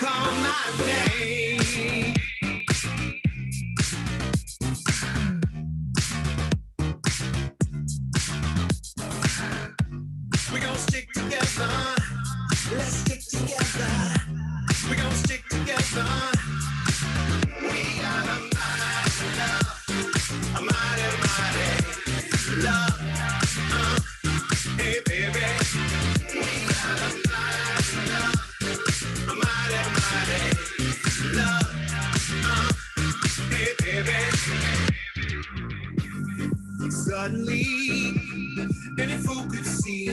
call my name. We gon' stick together. Let's stick together. We gon' stick together. We got a mighty love, a mighty love. Hey baby, we got a mighty love, a mighty love. Hey baby, suddenly, any fool could see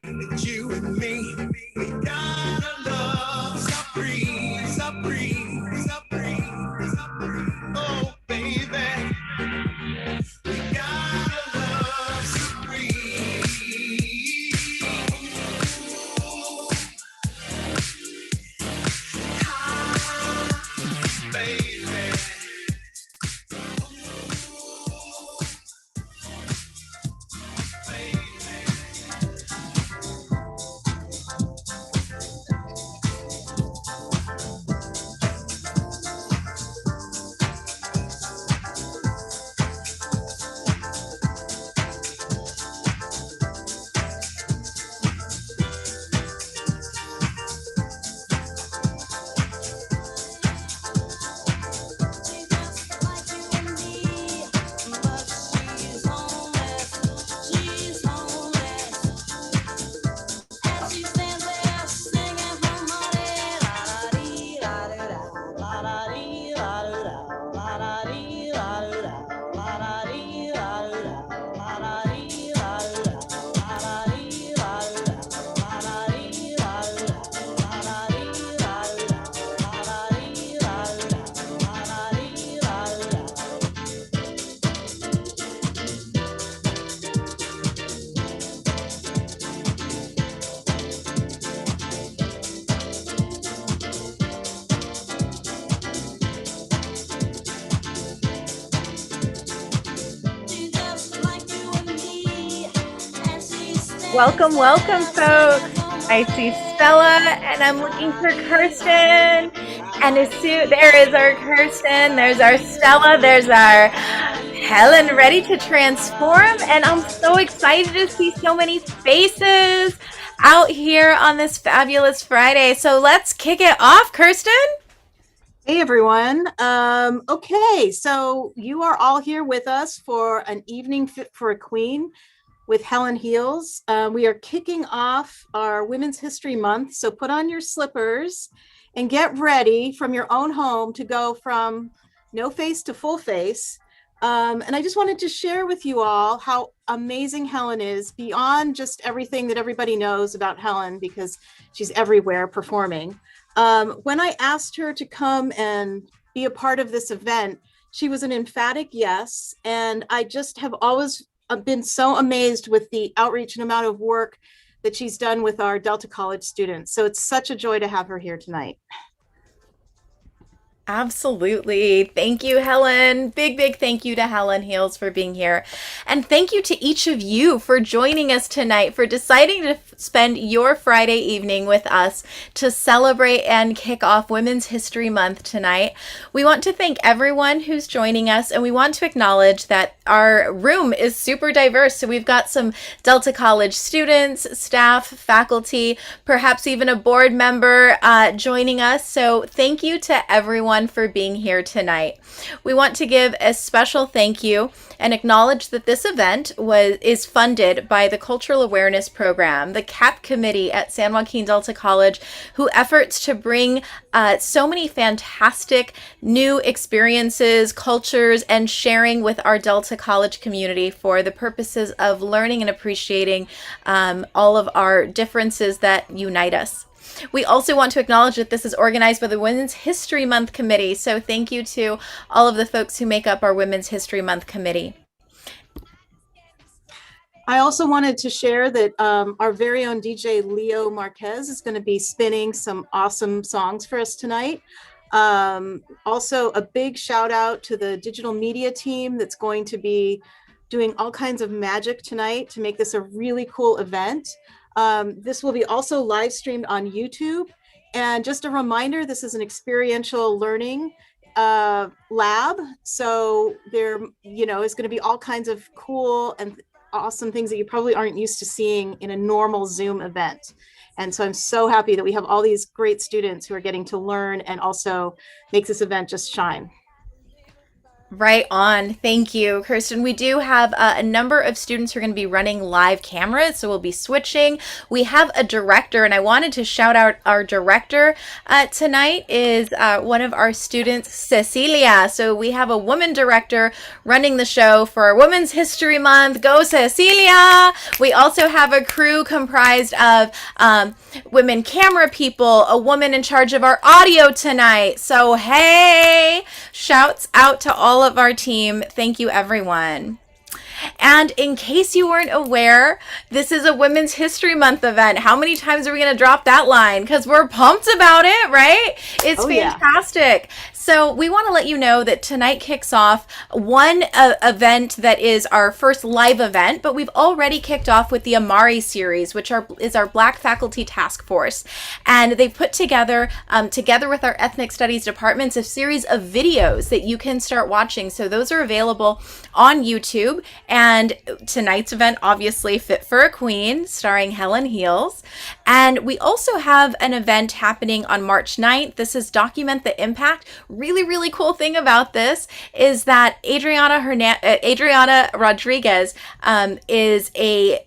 that you and me, we got a love so free, so free, so free, so free. Oh baby, we got a love so free. Ah, baby. Welcome, welcome, folks. I see Stella, and I'm looking for Kirsten. And there is our Kirsten. There's our Stella. There's our Helen, ready to transform. And I'm so excited to see so many faces out here on this fabulous Friday. So let's kick it off, Kirsten. Hey everyone. Okay, so you are all here with us for an evening fit for a queen with Hellen Heels. We are kicking off our Women's History Month, so put on your slippers and get ready from your own home to go from no face to full face. And I just wanted to share with you all how amazing Hellen is, beyond just everything that everybody knows about Hellen, because she's everywhere performing. When I asked her to come and be a part of this event, she was an emphatic yes. And I just have always been so amazed with the outreach and amount of work that she's done with our Delta College students. So it's such a joy to have her here tonight. Absolutely. Thank you, Helen. Big thank you to Hellen Heels for being here. And thank you to each of you for joining us tonight, for deciding to spend your Friday evening with us to celebrate and kick off Women's History Month tonight. We want to thank everyone who's joining us, and we want to acknowledge that our room is super diverse. So we've got some Delta College students, staff, faculty, perhaps even a board member joining us. So thank you to everyone for being here tonight. We want to give a special thank you and acknowledge that this event is funded by the Cultural Awareness Program, the CAP Committee at San Joaquin Delta College, who efforts to bring so many fantastic new experiences, cultures, and sharing with our Delta College community for the purposes of learning and appreciating all of our differences that unite us. We also want to acknowledge that this is organized by the Women's History Month Committee. So thank you to all of the folks who make up our Women's History Month Committee. I also wanted to share that our very own DJ Leo Marquez is going to be spinning some awesome songs for us tonight. Also, a big shout out to the digital media team that's going to be doing all kinds of magic tonight to make this a really cool event. This will be also live streamed on YouTube. And just a reminder, this is an experiential learning lab. So there, is going to be all kinds of cool and awesome things that you probably aren't used to seeing in a normal Zoom event. And so I'm so happy that we have all these great students who are getting to learn and also makes this event just shine. Right on. Thank you, Kirsten. We do have a number of students who are going to be running live cameras, so we'll be switching. We have a director, and I wanted to shout out our director tonight is one of our students, Cecilia. So we have a woman director running the show for Women's History Month. Go, Cecilia! We also have a crew comprised of women camera people, a woman in charge of our audio tonight. So, hey, shouts out to all of our team. Thank you, everyone. And in case you weren't aware, this is a Women's History Month event. How many times are we going to drop that line? Because we're pumped about it, right? It's fantastic. Yeah. So we want to let you know that tonight kicks off one event that is our first live event, but we've already kicked off with the Amari series, which is our Black Faculty Task Force. And they've put together, together with our Ethnic Studies departments, a series of videos that you can start watching. So those are available on YouTube. And tonight's event, obviously, Fit for a Queen, starring Hellen Heels. And we also have an event happening on March 9th. This is Document the Impact. Really, really cool thing about this is that Adriana Rodriguez is a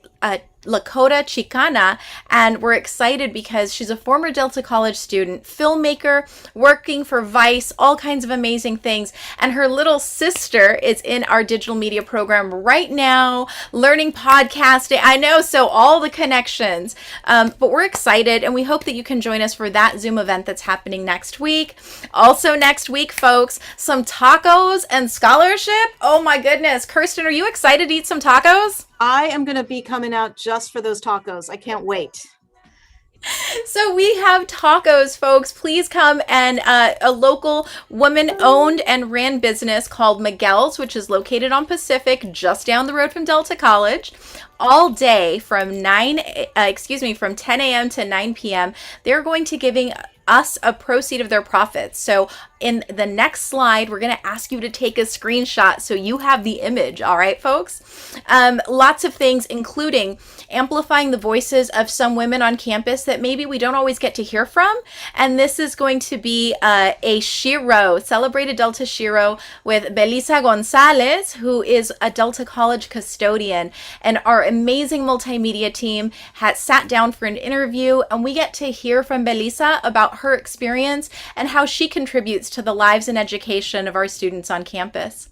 Lakota Chicana, and we're excited because she's a former Delta College student, filmmaker, working for Vice, all kinds of amazing things, and her little sister is in our digital media program right now, learning podcasting. I know, so all the connections, but we're excited, and we hope that you can join us for that Zoom event that's happening next week. Also next week, folks, some tacos and scholarship. Oh my goodness. Kirsten, are you excited to eat some tacos? I am going to be coming out just for those tacos. I can't wait. So we have tacos, folks. Please come. And a local woman-owned and ran business called Miguel's, which is located on Pacific, just down the road from Delta College. All day from 10 a.m. to 9 p.m. They're going to giving us a proceed of their profits. So in the next slide, we're going to ask you to take a screenshot so you have the image. All right, folks. Lots of things, including amplifying the voices of some women on campus that maybe we don't always get to hear from. And this is going to be a Shiro, celebrated Delta Shiro with Belisa Gonzalez, who is a Delta College custodian. And our amazing multimedia team has sat down for an interview, and we get to hear from Belisa about her experience and how she contributes to the lives and education of our students on campus.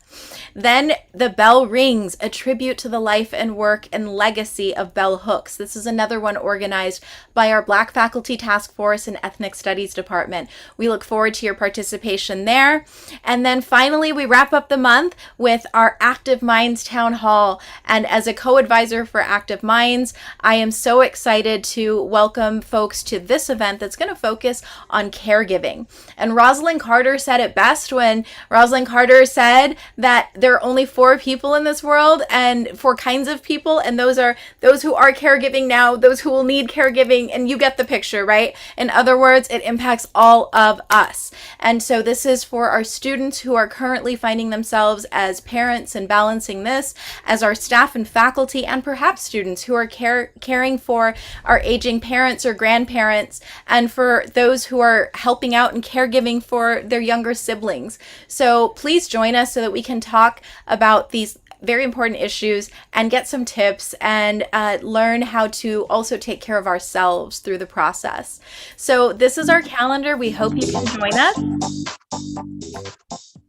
Then the bell rings, a tribute to the life and work and legacy of Bell Hooks. This is another one organized by our Black Faculty Task Force and Ethnic Studies Department. We look forward to your participation there. And then finally, we wrap up the month with our Active Minds Town Hall. And as a co-advisor for Active Minds, I am so excited to welcome folks to this event that's going to focus on caregiving. And Rosalind Carter said it best when Rosalind Carter said that there are only 4 people in this world, and 4 kinds of people, and those are those who are caregiving now, those who will need caregiving, and you get the picture, right? In other words, it impacts all of us. And so this is for our students who are currently finding themselves as parents and balancing this, as our staff and faculty, and perhaps students who are caring for our aging parents or grandparents, and for those who are helping out and caregiving for their younger siblings. So please join us so that we can talk about these very important issues and get some tips and learn how to also take care of ourselves through the process. So this is our calendar. We hope you can join us.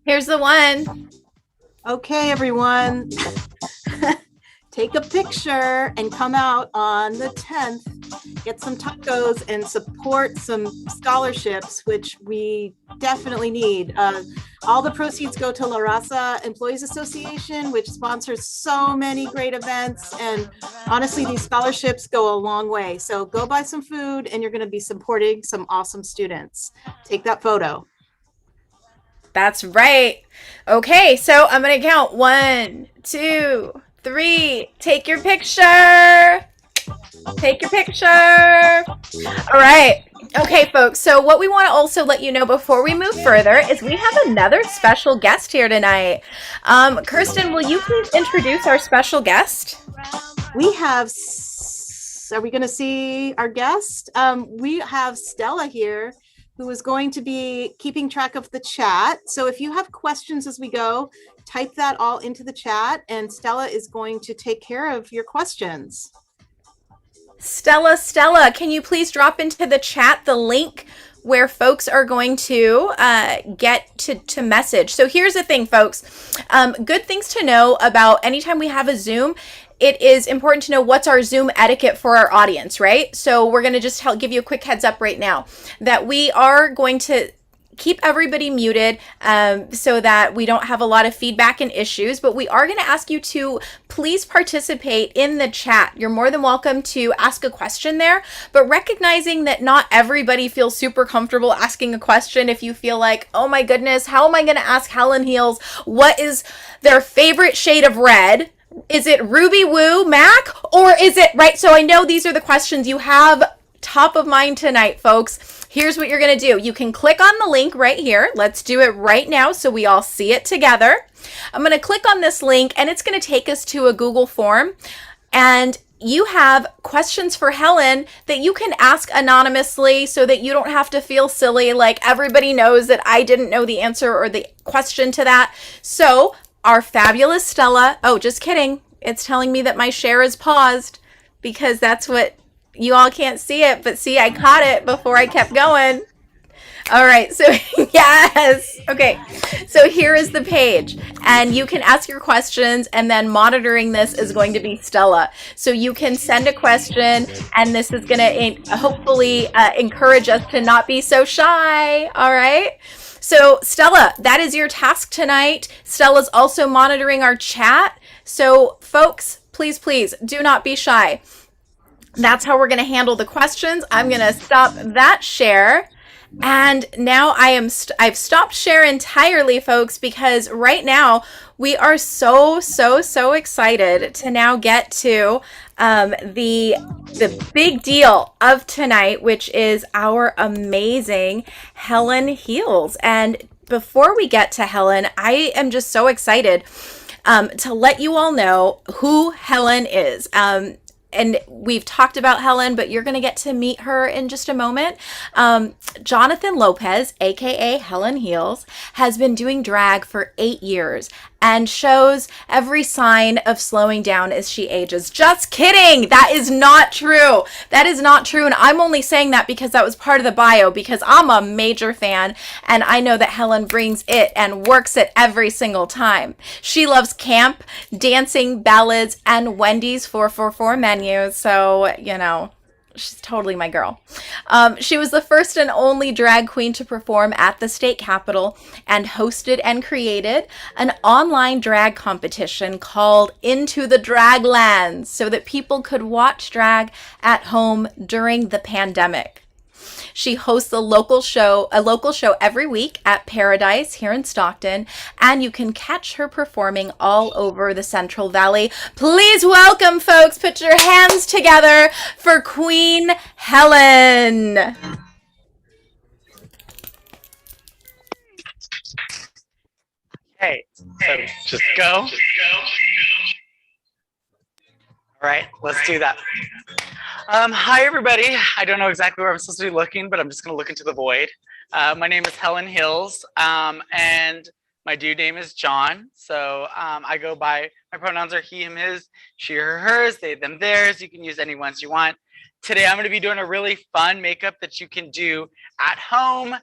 Here's the one. Okay, everyone. Take a picture and come out on the 10th. Get some tacos and support some scholarships, which we definitely need. All the proceeds go to La Raza Employees Association, which sponsors so many great events. And honestly, these scholarships go a long way. So go buy some food, and you're going to be supporting some awesome students. Take that photo. That's right. Okay, so I'm going to count 1, 2, 3. Take your picture. Take your picture. All right. Okay, folks, so what we want to also let you know before we move further is we have another special guest here tonight. Kirsten, will you please introduce our special guest? We have, are we going to see our guest? We have Stella here, who is going to be keeping track of the chat. So if you have questions as we go, type that all into the chat, and Stella is going to take care of your questions. Stella, can you please drop into the chat the link where folks are going to get to message? So here's the thing, folks. Good things to know about anytime we have a Zoom. It is important to know what's our Zoom etiquette for our audience, right? So we're going to just give you a quick heads up right now that we are going to keep everybody muted so that we don't have a lot of feedback and issues, but we are going to ask you to please participate in the chat. You're more than welcome to ask a question there, but recognizing that not everybody feels super comfortable asking a question. If you feel like, oh my goodness, how am I going to ask Hellen Heels what is their favorite shade of red? Is it Ruby Woo Mac, or is it, right? So I know these are the questions you have top of mind tonight, folks. Here's what you're going to do. You can click on the link right here. Let's do it right now so we all see it together. I'm going to click on this link and it's going to take us to a Google form. And you have questions for Hellen that you can ask anonymously so that you don't have to feel silly like everybody knows that I didn't know the answer or the question to that. So our fabulous Stella, oh, just kidding. It's telling me that my share is paused because that's what you all can't see it, but see, I caught it before I kept going. All right, so yes. Okay, so here is the page, and you can ask your questions, and then monitoring this is going to be Stella. So you can send a question, and this is going to hopefully encourage us to not be so shy. All right. So Stella, that is your task tonight. Stella's also monitoring our chat. So folks, please do not be shy. That's how we're going to handle the questions. I'm going to stop that share. And now I've stopped share entirely, folks, because right now we are so excited to now get to the big deal of tonight, which is our amazing Hellen Heels. And before we get to Hellen, I am just so excited to let you all know who Hellen is. And we've talked about Hellen, but you're going to get to meet her in just a moment. Jonathan Lopez, aka Hellen Heels, has been doing drag for 8 years and shows every sign of slowing down as she ages. Just kidding! That is not true. That is not true. And I'm only saying that because that was part of the bio, because I'm a major fan and I know that Hellen brings it and works it every single time. She loves camp, dancing, ballads, and Wendy's 444 menus. So, you know, she's totally my girl. She was the first and only drag queen to perform at the state capitol and hosted and created an online drag competition called Into the Draglands so that people could watch drag at home during the pandemic. She hosts a local show every week at Paradise here in Stockton, and you can catch her performing all over the Central Valley. Please welcome, folks, put your hands together for Queen Hellen. Hey, so just go. All right, let's do that. Hi, everybody. I don't know exactly where I'm supposed to be looking, but I'm just going to look into the void. My name is Hellen Heels, and my dude name is John. So I go by, my pronouns are he, him, his, she, her, hers, they, them, theirs. You can use any ones you want. Today, I'm going to be doing a really fun makeup that you can do at home.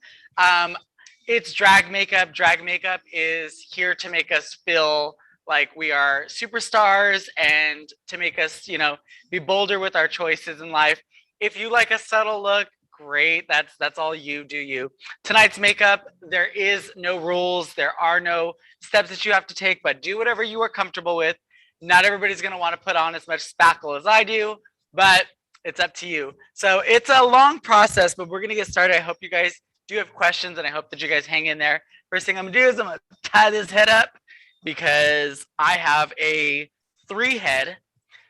It's drag makeup. Drag makeup is here to make us feel like we are superstars and to make us, you know, be bolder with our choices in life. If you like a subtle look, great. That's all you do. You. Tonight's makeup, there is no rules. There are no steps that you have to take, but do whatever you are comfortable with. Not everybody's going to want to put on as much spackle as I do, but it's up to you. So it's a long process, but we're going to get started. I hope you guys do have questions, and I hope that you guys hang in there. First thing I'm going to do is I'm going to tie this head up, because I have a 3 head,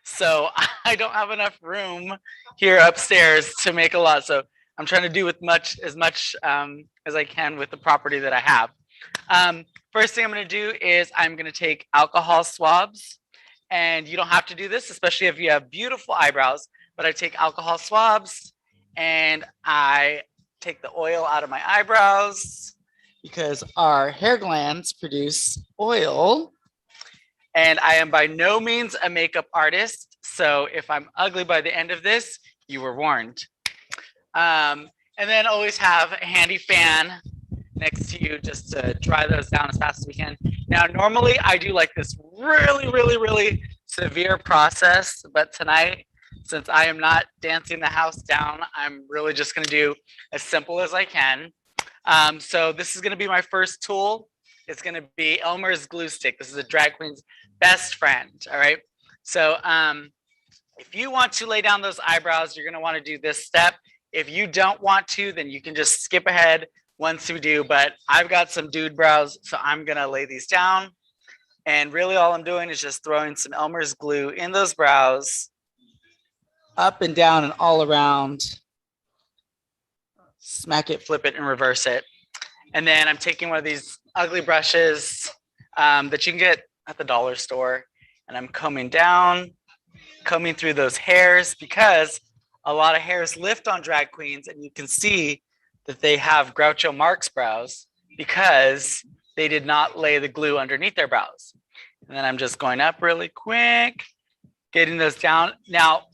so I don't have enough room here upstairs to make a lot. So I'm trying to do with as much as I can with the property that I have. First thing I'm going to do is I'm going to take alcohol swabs, and you don't have to do this, especially if you have beautiful eyebrows, but I take alcohol swabs and I take the oil out of my eyebrows because our hair glands produce oil. And I am by no means a makeup artist, so if I'm ugly by the end of this, you were warned. And then always have a handy fan next to you just to dry those down as fast as we can. Now, normally I do like this really severe process, but tonight, since I am not dancing the house down, I'm really just gonna do as simple as I can. So this is gonna be my first tool. It's gonna be Elmer's glue stick. This is a drag queen's best friend, all right? So if you want to lay down those eyebrows, you're gonna wanna do this step. If you don't want to, then you can just skip ahead once we do, but I've got some dude brows, so I'm gonna lay these down. And really all I'm doing is just throwing some Elmer's glue in those brows, up and down and all around. Smack it, flip it, and reverse it. And then I'm taking one of these ugly brushes that you can get at the dollar store, and I'm combing down, combing through those hairs, because a lot of hairs lift on drag queens, and you can see that they have Groucho Marx brows because they did not lay the glue underneath their brows. And then I'm just going up really quick, getting those down. Now,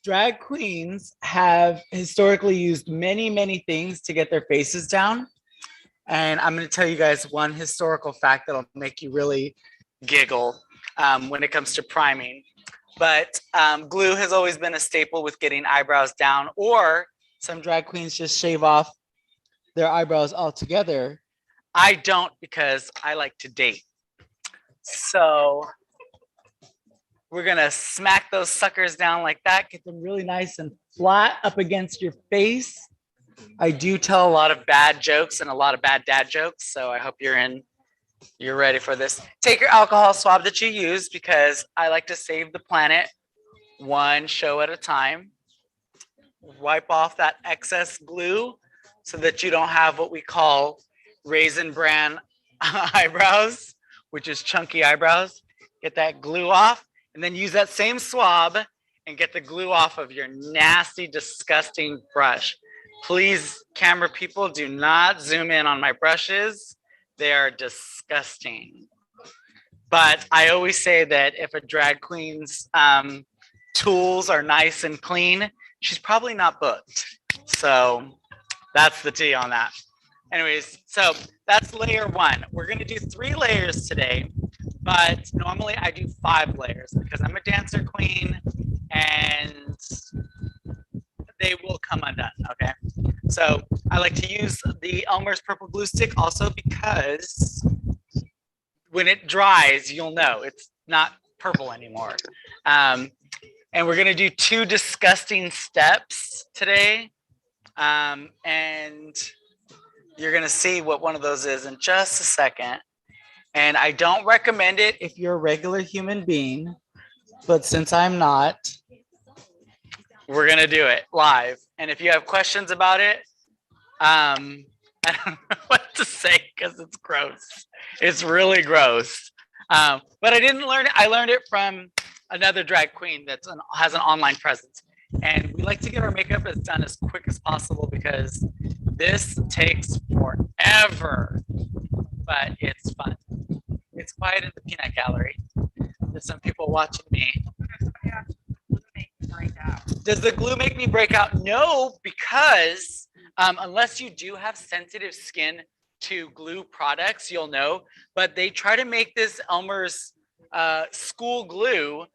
drag queens have historically used many things to get their faces down. And I'm going to tell you guys one historical fact that'll make you really giggle when it comes to priming. But glue has always been a staple with getting eyebrows down, or some drag queens just shave off their eyebrows altogether. I don't, because I like to date. So we're gonna smack those suckers down like that, get them really nice and flat up against your face. I do tell a lot of bad jokes and a lot of bad dad jokes, so I hope you're ready for this. Take your alcohol swab that you use, because I like to save the planet one show at a time. Wipe off that excess glue so that you don't have what we call Raisin Bran eyebrows, which is chunky eyebrows. Get that glue off, and then use that same swab and get the glue off of your nasty, disgusting brush. Please, camera people, do not zoom in on my brushes. They are disgusting. But I always say that if a drag queen's tools are nice and clean, she's probably not booked. So that's the tea on that. Anyways, so that's layer one. We're gonna do 3 layers today, but normally I do 5 layers because I'm a dancer queen and they will come undone, okay? So I like to use the Elmer's purple glue stick also because when it dries, you'll know it's not purple anymore. And we're gonna do 2 disgusting steps today. And you're gonna see what one of those is in just a second. And I don't recommend it if you're a regular human being, but since I'm not, we're gonna do it live. And if you have questions about it, I don't know what to say because it's gross. It's really gross. But I didn't learn it. I learned it from another drag queen that has an online presence. And we like to get our makeup done as quick as possible because this takes forever, but it's fun. It's quiet in the peanut gallery. There's some people watching me. Does the glue make me break out? No, because unless you do have sensitive skin to glue products, you'll know. But they try to make this Elmer's school glue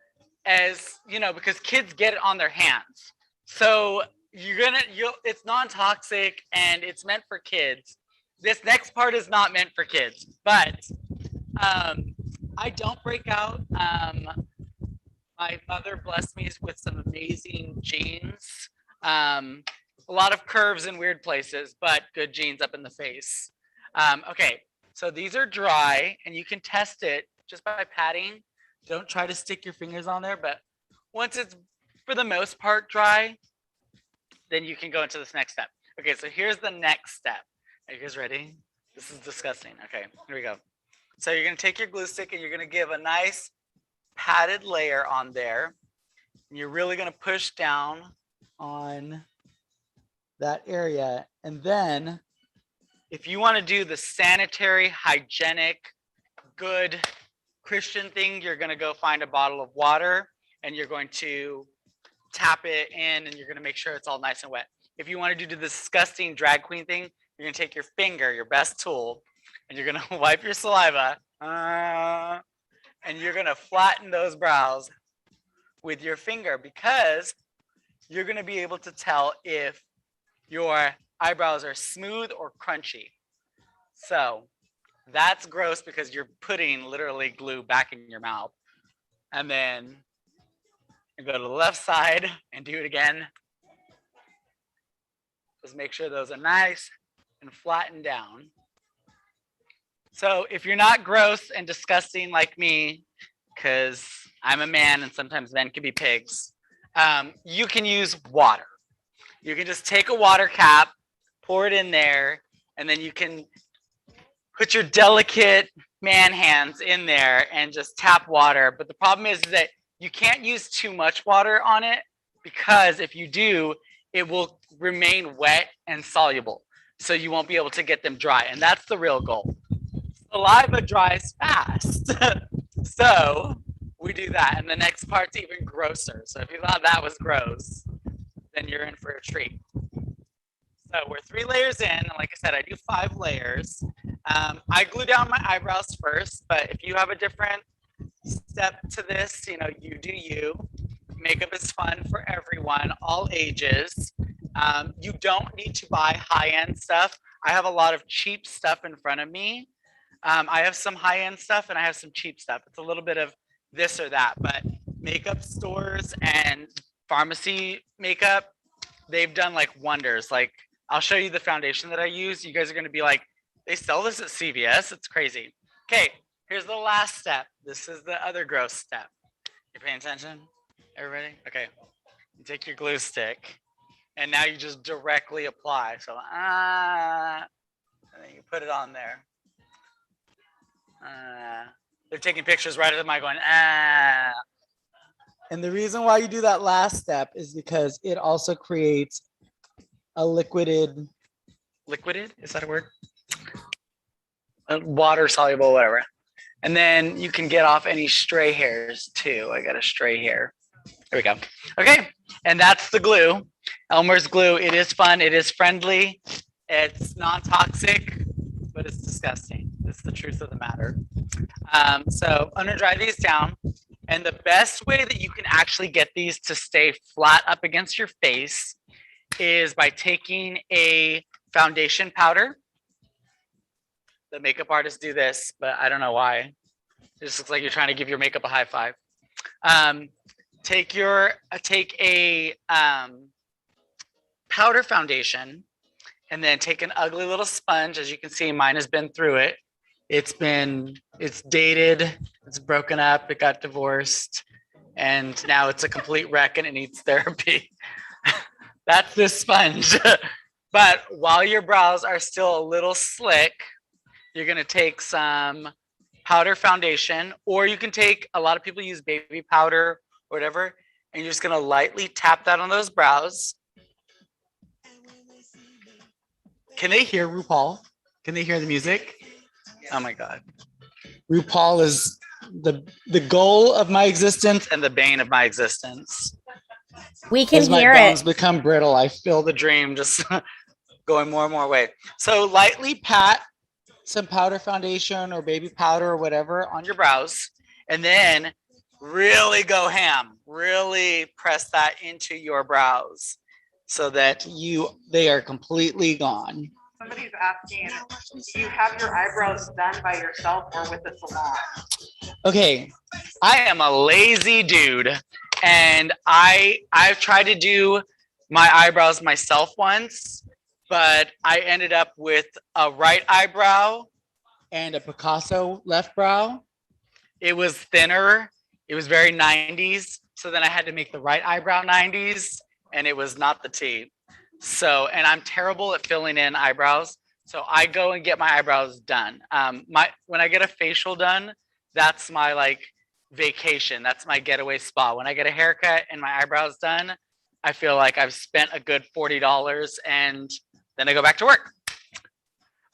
as, you know, because kids get it on their hands. So it's non-toxic and it's meant for kids. This next part is not meant for kids, but I don't break out. My mother blessed me with some amazing genes. A lot of curves in weird places, but good genes up in the face. Okay, so these are dry and you can test it just by patting. Don't try to stick your fingers on there, but once it's for the most part dry, then you can go into this next step. Okay, so here's the next step. Are you guys ready? This is disgusting. Okay, here we go. So you're gonna take your glue stick and you're gonna give a nice padded layer on there. And you're really gonna push down on that area. And then if you wanna do the sanitary, hygienic, good Christian thing, you're gonna go find a bottle of water and you're going to tap it in and you're gonna make sure it's all nice and wet. If you wanna do the disgusting drag queen thing, you're gonna take your finger, your best tool, and you're gonna wipe your saliva, and you're gonna flatten those brows with your finger because you're gonna be able to tell if your eyebrows are smooth or crunchy. So that's gross because you're putting literally glue back in your mouth. And then you go to the left side and do it again. Just make sure those are nice and flattened down. So if you're not gross and disgusting like me, because I'm a man and sometimes men can be pigs, you can use water. You can just take a water cap, pour it in there, and then you can put your delicate man hands in there and just tap water. But the problem is that you can't use too much water on it because if you do, it will remain wet and soluble. So you won't be able to get them dry. And that's the real goal. Saliva dries fast. So we do that. And the next part's even grosser. So if you thought that was gross, then you're in for a treat. So we're 3 layers in. And like I said, I do 5 layers. I glue down my eyebrows first, but if you have a different step to this, you know, you do you. Makeup is fun for everyone, all ages. You don't need to buy high-end stuff. I have a lot of cheap stuff in front of me. I have some high-end stuff and I have some cheap stuff. It's a little bit of this or that, but makeup stores and pharmacy makeup, they've done like wonders. Like I'll show you the foundation that I use. You guys are gonna be like, they sell this at CVS, it's crazy. Okay, here's the last step. This is the other gross step. You paying attention, everybody? Okay, you take your glue stick and now you just directly apply. So, and then you put it on there. They're taking pictures right at the mic going, And the reason why you do that last step is because it also creates a liquid, is that a word? Water soluble, whatever. And then you can get off any stray hairs too. I got a stray hair. There we go. Okay, and that's the glue. Elmer's glue. It is fun. It is friendly. It's non-toxic, but it's disgusting. It's the truth of the matter. So I'm gonna dry these down. And the best way that you can actually get these to stay flat up against your face is by taking a foundation powder. The makeup artists do this, but I don't know why. It just looks like you're trying to give your makeup a high five. Take a powder foundation and then take an ugly little sponge. As you can see, mine has been through it. It's dated, it's broken up, it got divorced, and now it's a complete wreck and it needs therapy. That's this sponge. But while your brows are still a little slick, you're gonna take some powder foundation, or you can take, a lot of people use baby powder or whatever, and you're just gonna lightly tap that on those brows. Can they hear RuPaul? Can they hear the music? Oh my God. RuPaul is the goal of my existence and the bane of my existence. We can As my hear bones it. become brittle, I feel the dream just going more and more away. So lightly pat some powder foundation or baby powder or whatever on your brows, and then really go ham. Really press that into your brows so that they are completely gone. Somebody's asking, do you have your eyebrows done by yourself or with a salon? Okay, I am a lazy dude, and I've tried to do my eyebrows myself once, but I ended up with a right eyebrow and a Picasso left brow. It was thinner. It was very 90s. So then I had to make the right eyebrow 90s, and it was not the T. So, and I'm terrible at filling in eyebrows. So I go and get my eyebrows done. When I get a facial done, that's my like vacation. That's my getaway spot. When I get a haircut and my eyebrows done, I feel like I've spent a good $40 and then I go back to work.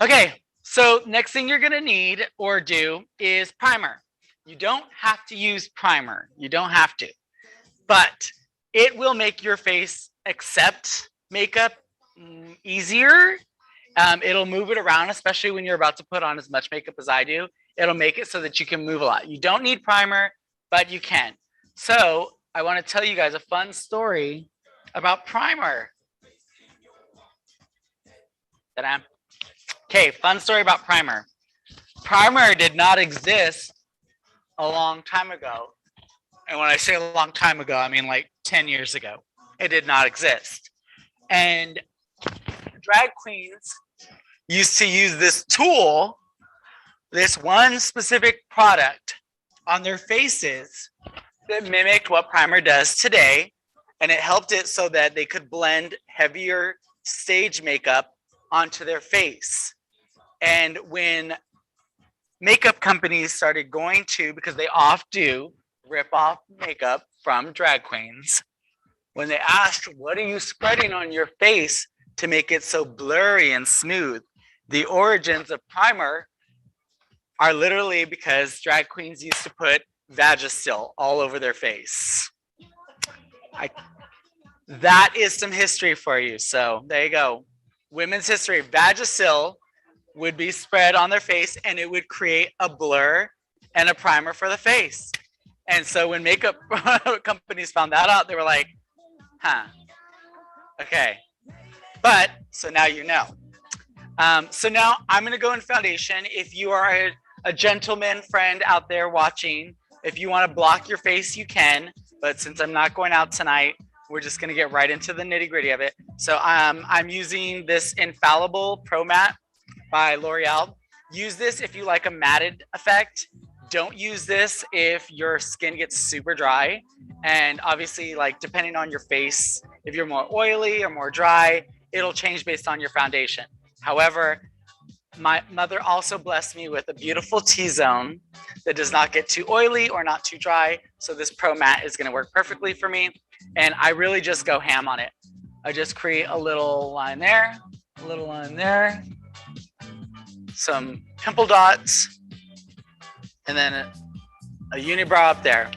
Okay, so next thing you're gonna need or do is primer. You don't have to use primer. You don't have to, but it will make your face accept makeup easier. It'll move it around, especially when you're about to put on as much makeup as I do. It'll make it so that you can move a lot. You don't need primer, but you can. So I want to tell you guys a fun story about primer. Ta-da. Okay, fun story about primer. Primer did not exist a long time ago. And when I say a long time ago, I mean like 10 years ago. It did not exist. And drag queens used to use this tool, this one specific product on their faces that mimicked what primer does today. And it helped it so that they could blend heavier stage makeup onto their face. And when makeup companies started going to, because they often do rip off makeup from drag queens, when they asked, what are you spreading on your face to make it so blurry and smooth? The origins of primer are literally because drag queens used to put Vagisil all over their face. That is some history for you. So there you go. Women's history. Vagisil would be spread on their face and it would create a blur and a primer for the face. And so when makeup companies found that out, they were like, huh, okay. But, so now you know. So now I'm gonna go in foundation. If you are a gentleman friend out there watching, if you wanna block your face, you can. But since I'm not going out tonight, we're just gonna get right into the nitty gritty of it. So I'm using this Infallible Pro Matte by L'Oreal. Use this if you like a matted effect. Don't use this if your skin gets super dry. And obviously, like depending on your face, if you're more oily or more dry, it'll change based on your foundation. However, my mother also blessed me with a beautiful T-zone that does not get too oily or not too dry. So this Pro Matte is gonna work perfectly for me. And I really just go ham on it. I just create a little line there, a little line there, some pimple dots, and then a unibrow up there.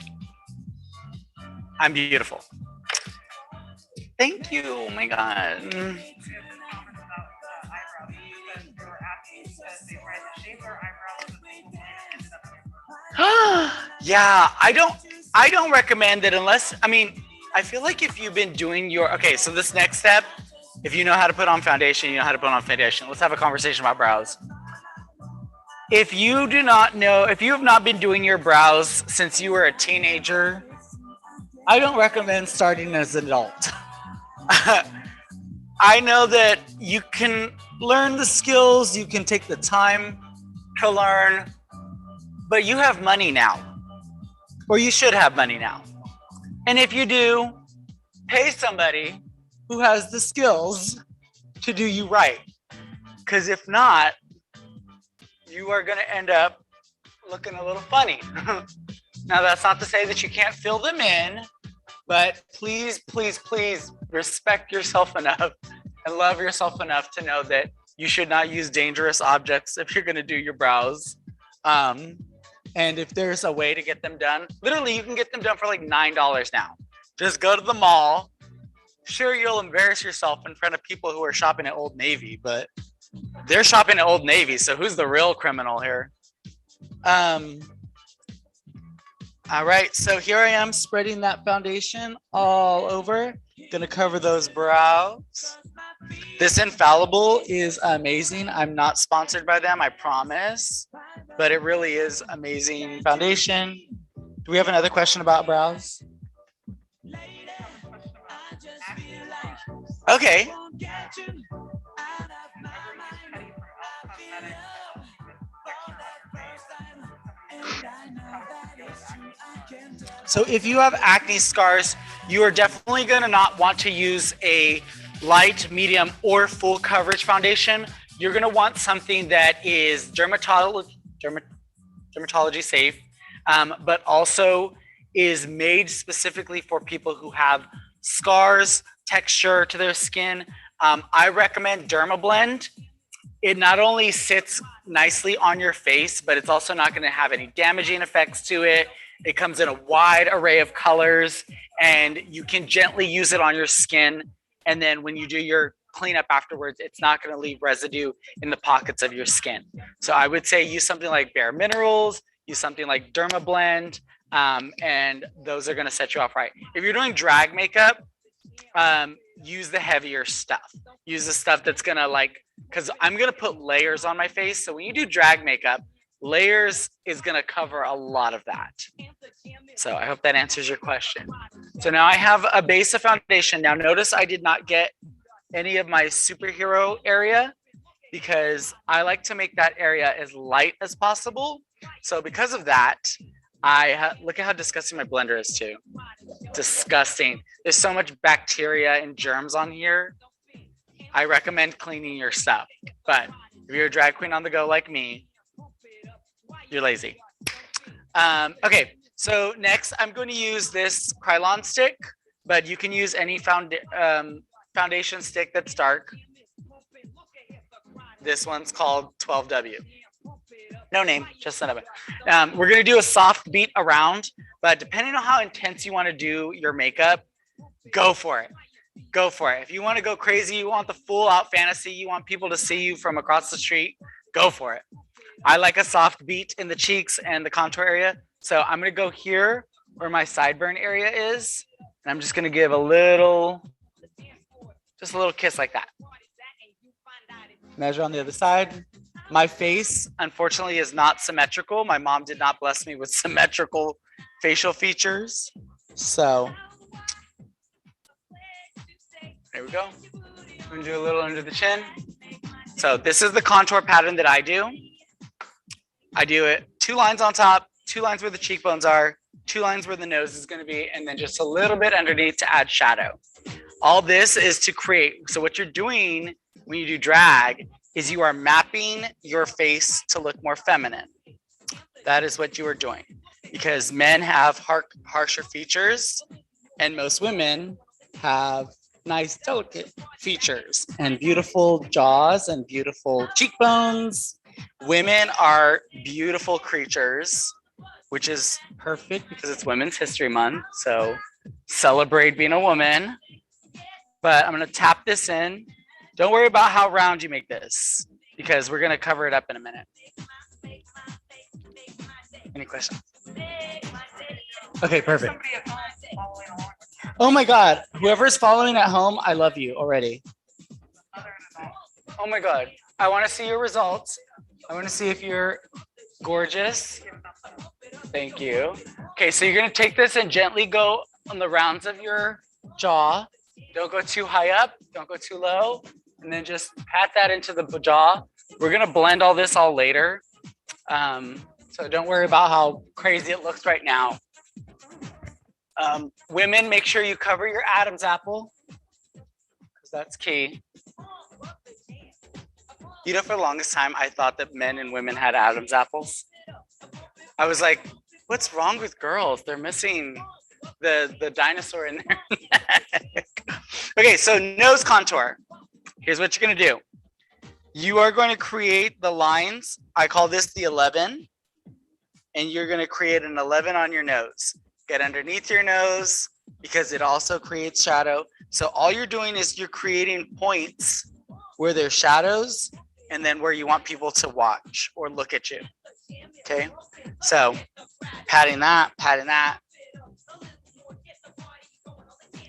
I'm beautiful. Thank you, oh my God. Yeah, I don't recommend it unless, I mean, I feel like if you've been doing your, okay, so this next step, if you know how to put on foundation, you know how to put on foundation. Let's have a conversation about brows. If you do not know, if you have not been doing your brows since you were a teenager, I don't recommend starting as an adult. I know that you can learn the skills, you can take the time to learn, but you have money now, or you should have money now. And if you do, pay somebody who has the skills to do you right. Because if not, you are going to end up looking a little funny. Now, that's not to say that you can't fill them in, but please, please, please respect yourself enough and love yourself enough to know that you should not use dangerous objects if you're going to do your brows. And if there's a way to get them done, literally you can get them done for like $9 now. Just go to the mall. Sure, you'll embarrass yourself in front of people who are shopping at Old Navy, but they're shopping at Old Navy, so who's the real criminal here? All right, so here I am spreading that foundation all over. Gonna cover those brows. This Infallible is amazing. I'm not sponsored by them, I promise, but it really is amazing foundation. Do we have another question about brows? Okay. So if you have acne scars, you are definitely going to not want to use a light, medium, or full coverage foundation, you're gonna want something that is dermatology safe, but also is made specifically for people who have scars, texture to their skin. I recommend Dermablend. It not only sits nicely on your face, but it's also not going to have any damaging effects to it. It comes in a wide array of colors, and you can gently use it on your skin. And then when you do your cleanup afterwards, it's not going to leave residue in the pockets of your skin. So I would say use something like Bare Minerals, use something like Dermablend, and those are going to set you off right. If you're doing drag makeup, use the heavier stuff. Use the stuff that's going to because I'm going to put layers on my face. So when you do drag makeup, layers is going to cover a lot of that. So I hope that answers your question. So now I have a base of foundation. Now notice I did not get any of my superhero area because I like to make that area as light as possible. So because of that, look at how disgusting my blender is too. Disgusting. There's so much bacteria and germs on here. I recommend cleaning your stuff. But if you're a drag queen on the go like me, you're lazy. Okay, so next I'm going to use this Krylon stick, but you can use any foundation stick that's dark. This one's called 12W. No name, just another. We're gonna do a soft beat around, but depending on how intense you want to do your makeup, go for it. Go for it. If you want to go crazy, you want the full out fantasy, you want people to see you from across the street, go for it. I like a soft beat in the cheeks and the contour area. So I'm gonna go here where my sideburn area is, and I'm just gonna give just a little kiss like that. Measure on the other side. My face, unfortunately, is not symmetrical. My mom did not bless me with symmetrical facial features. So there we go. I'm gonna do a little under the chin. So this is the contour pattern that I do. I do it 2 lines on top, 2 lines where the cheekbones are, 2 lines where the nose is gonna be, and then just a little bit underneath to add shadow. All this is to create, so what you're doing when you do drag is you are mapping your face to look more feminine. That is what you are doing. Because men have harsher features, and most women have nice, delicate features and beautiful jaws and beautiful cheekbones. Women are beautiful creatures, which is perfect because it's Women's History Month. So celebrate being a woman. But I'm gonna tap this in. Don't worry about how round you make this because we're gonna cover it up in a minute. Any questions? Okay, perfect. Oh my God, whoever's following at home, I love you already. Oh my God, I wanna see your results. I wanna see if you're gorgeous. Thank you. Okay, so you're gonna take this and gently go on the rounds of your jaw. Don't go too high up, don't go too low, and then just pat that into the jaw. We're gonna blend all this all later. So don't worry about how crazy it looks right now. Women, make sure you cover your Adam's apple, because that's key. You know, for the longest time, I thought that men and women had Adam's apples. I was like, what's wrong with girls? They're missing the dinosaur in their neck. Okay, so nose contour. Here's what you're gonna do. You are going to create the lines. I call this the 11. And you're gonna create an 11 on your nose. Get underneath your nose because it also creates shadow. So all you're doing is you're creating points where there's shadows and then where you want people to watch or look at you. Okay, so patting that, patting that.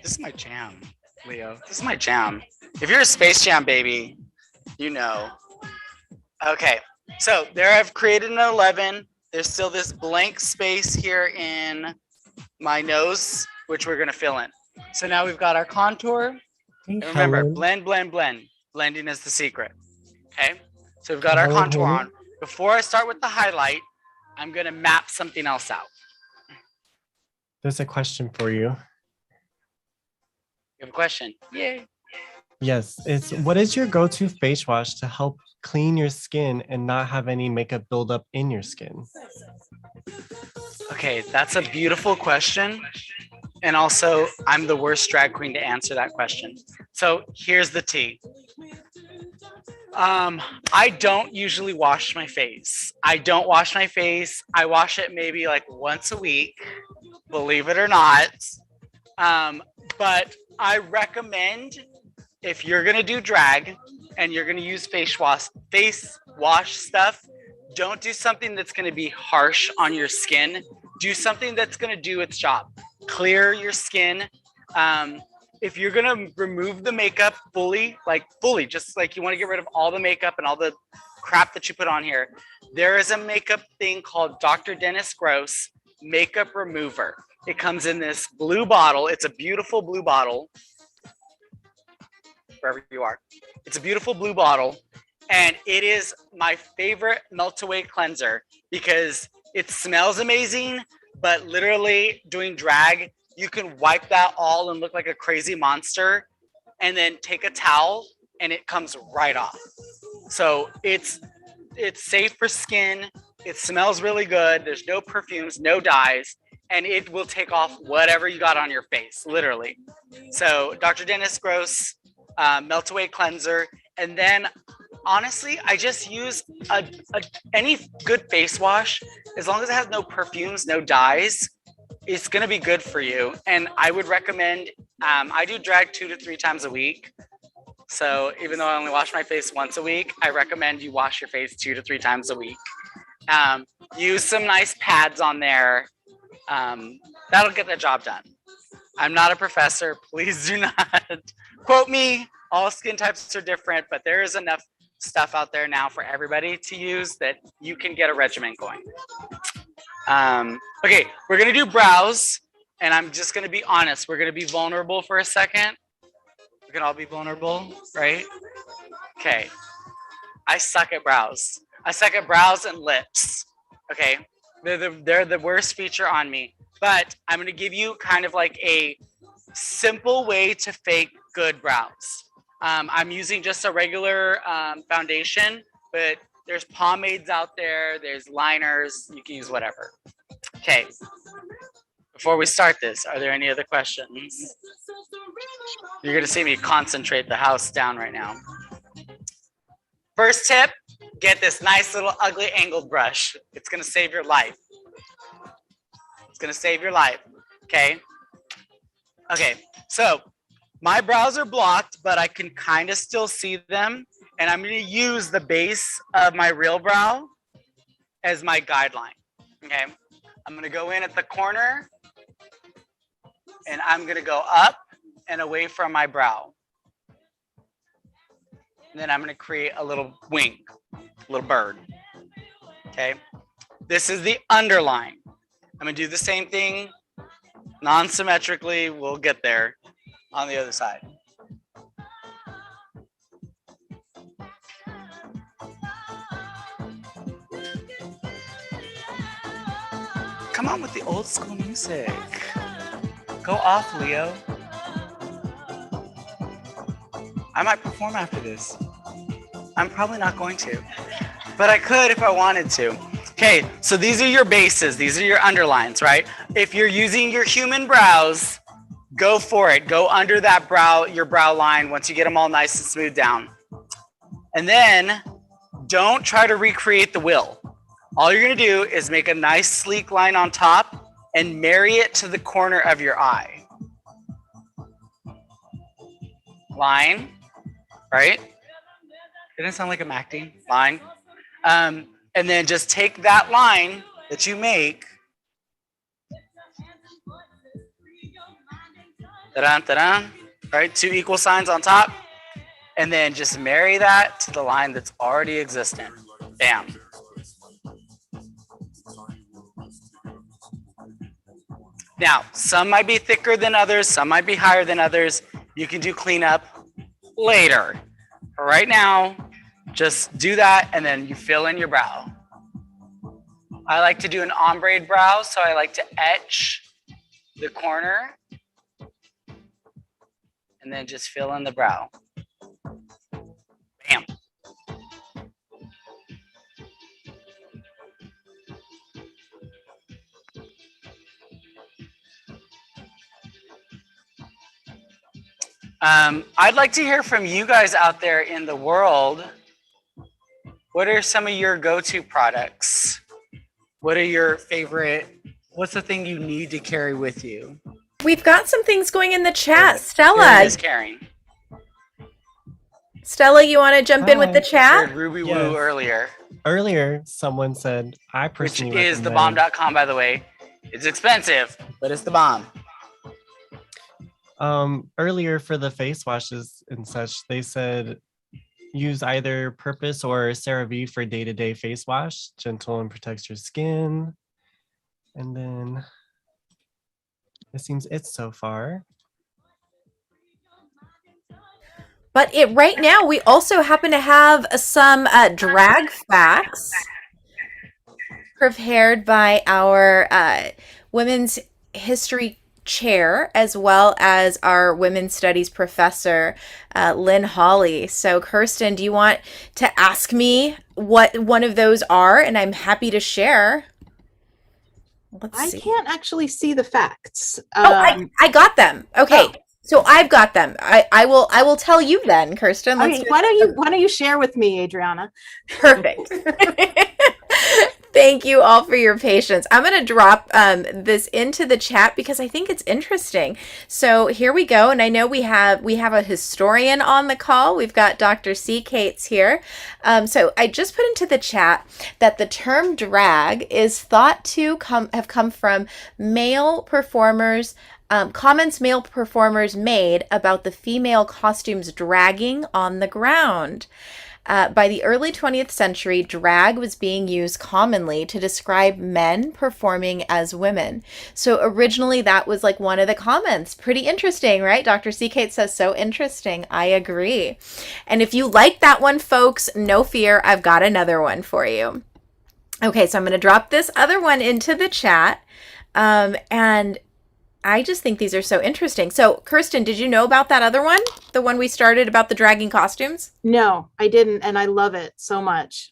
This is my jam, Leo. This is my jam. If you're a Space Jam baby, you know. Okay, so there I've created an 11. There's still this blank space here in my nose, which we're gonna fill in. So now we've got our contour. And remember, blend, blend, blend. Blending is the secret. Okay, so we've got our contour on. Before I start with the highlight, I'm gonna map something else out. There's a question for you. You have a question? Yay. Yes, it's what is your go-to face wash to help clean your skin and not have any makeup buildup in your skin? Okay, that's a beautiful question. And also, I'm the worst drag queen to answer that question. So here's the tea. I don't usually wash my face. I don't wash my face. I wash it maybe like once a week, believe it or not. But I recommend if you're gonna do drag and you're gonna use face wash stuff, don't do something that's gonna be harsh on your skin. Do something that's gonna do its job. Clear your skin. If you're gonna remove the makeup fully, just like you wanna get rid of all the makeup and all the crap that you put on here, there is a makeup thing called Dr. Dennis Gross Makeup Remover. It comes in this blue bottle. It's a beautiful blue bottle. Wherever you are. It's a beautiful blue bottle. And it is my favorite melt away cleanser because it smells amazing, but literally doing drag, you can wipe that all and look like a crazy monster and then take a towel and it comes right off. So it's safe for skin. It smells really good. There's no perfumes, no dyes, and it will take off whatever you got on your face, literally. So Dr. Dennis Gross melt away cleanser. And then honestly, I just use any good face wash, as long as it has no perfumes, no dyes, it's gonna be good for you. And I would recommend, I do drag 2 to 3 times a week. So even though I only wash my face once a week, I recommend you wash your face 2 to 3 times a week. Use some nice pads on there. That'll get the job done. I'm not a professor, please do not quote me. All skin types are different, but there is enough stuff out there now for everybody to use that you can get a regimen going. Okay, we're gonna do brows, and I'm just gonna be honest. We're gonna be vulnerable for a second. We can all be vulnerable, right? Okay, I suck at brows. I suck at brows and lips. Okay, they're the worst feature on me. But I'm gonna give you kind of like a simple way to fake good brows. I'm using just a regular foundation, but there's pomades out there, there's liners, you can use whatever. Okay, before we start this, are there any other questions? You're gonna see me concentrate the house down right now. First tip, get this nice little ugly angled brush. It's gonna save your life. It's gonna save your life, okay? Okay, so my brows are blocked, but I can kind of still see them. And I'm gonna use the base of my real brow as my guideline, okay? I'm gonna go in at the corner and I'm gonna go up and away from my brow. And then I'm gonna create a little wing, a little bird, okay? This is the underline. I'm gonna do the same thing non-symmetrically. We'll get there on the other side. Come on with the old school music. Go off, Leo. I might perform after this. I'm probably not going to, but I could if I wanted to. Okay, so these are your bases. These are your underlines, right? If you're using your human brows, go for it. Go under that brow, your brow line once you get them all nice and smooth down. And then don't try to recreate the will. All you're gonna do is make a nice sleek line on top and marry it to the corner of your eye. Line, right? Didn't it sound like I'm acting? Line. And then just take that line that you make. Ta-da, right? 2 equal signs on top. And then just marry that to the line that's already existent. Bam. Now, some might be thicker than others. Some might be higher than others. You can do cleanup later. Right now, just do that and then you fill in your brow. I like to do an ombre brow, so I like to etch the corner and then just fill in the brow. I'd like to hear from you guys out there in the world. What are some of your go-to products? What are your favorite? What's the thing you need to carry with you? We've got some things going in the chat. Karen is Stella, carrying. Stella, you want to jump in with the Hi. chat? Heard Ruby Yes. Woo earlier, Earlier, someone said, I which personally is recommend thebomb.com, by the way. It's expensive, but it's the bomb. Earlier for the face washes and such, they said use either Purpose or CeraVe for day-to-day face wash. Gentle and protects your skin. And then it seems it's so far. But right now, we also happen to have some drag facts prepared by our women's history chair, as well as our women's studies professor, Lynn Hawley. So, Kirsten, do you want to ask me what one of those are? And I'm happy to share. Let's I see. can't actually see the facts. I got them. Okay. Oh. So I've got them. I will tell you then, Kirsten. Let's Okay, why don't you share with me, Adriana? Perfect. Thank you all for your patience. I'm going to drop this into the chat because I think it's interesting. So here we go. And I know we have a historian on the call. We've got Dr. C. Cates here. So I just put into the chat that the term drag is thought to have come from male performers. Comments male performers made about the female costumes dragging on the ground. By the early 20th century, drag was being used commonly to describe men performing as women. So originally that was like one of the comments. Pretty interesting, right? Dr. C. Kate says, so interesting. I agree. And if you like that one, folks, no fear. I've got another one for you. Okay, so I'm going to drop this other one into the chat. And I just think these are so interesting. So, Kirsten, did you know about that other one? The one we started about the dragging costumes? No, I didn't, and I love it so much.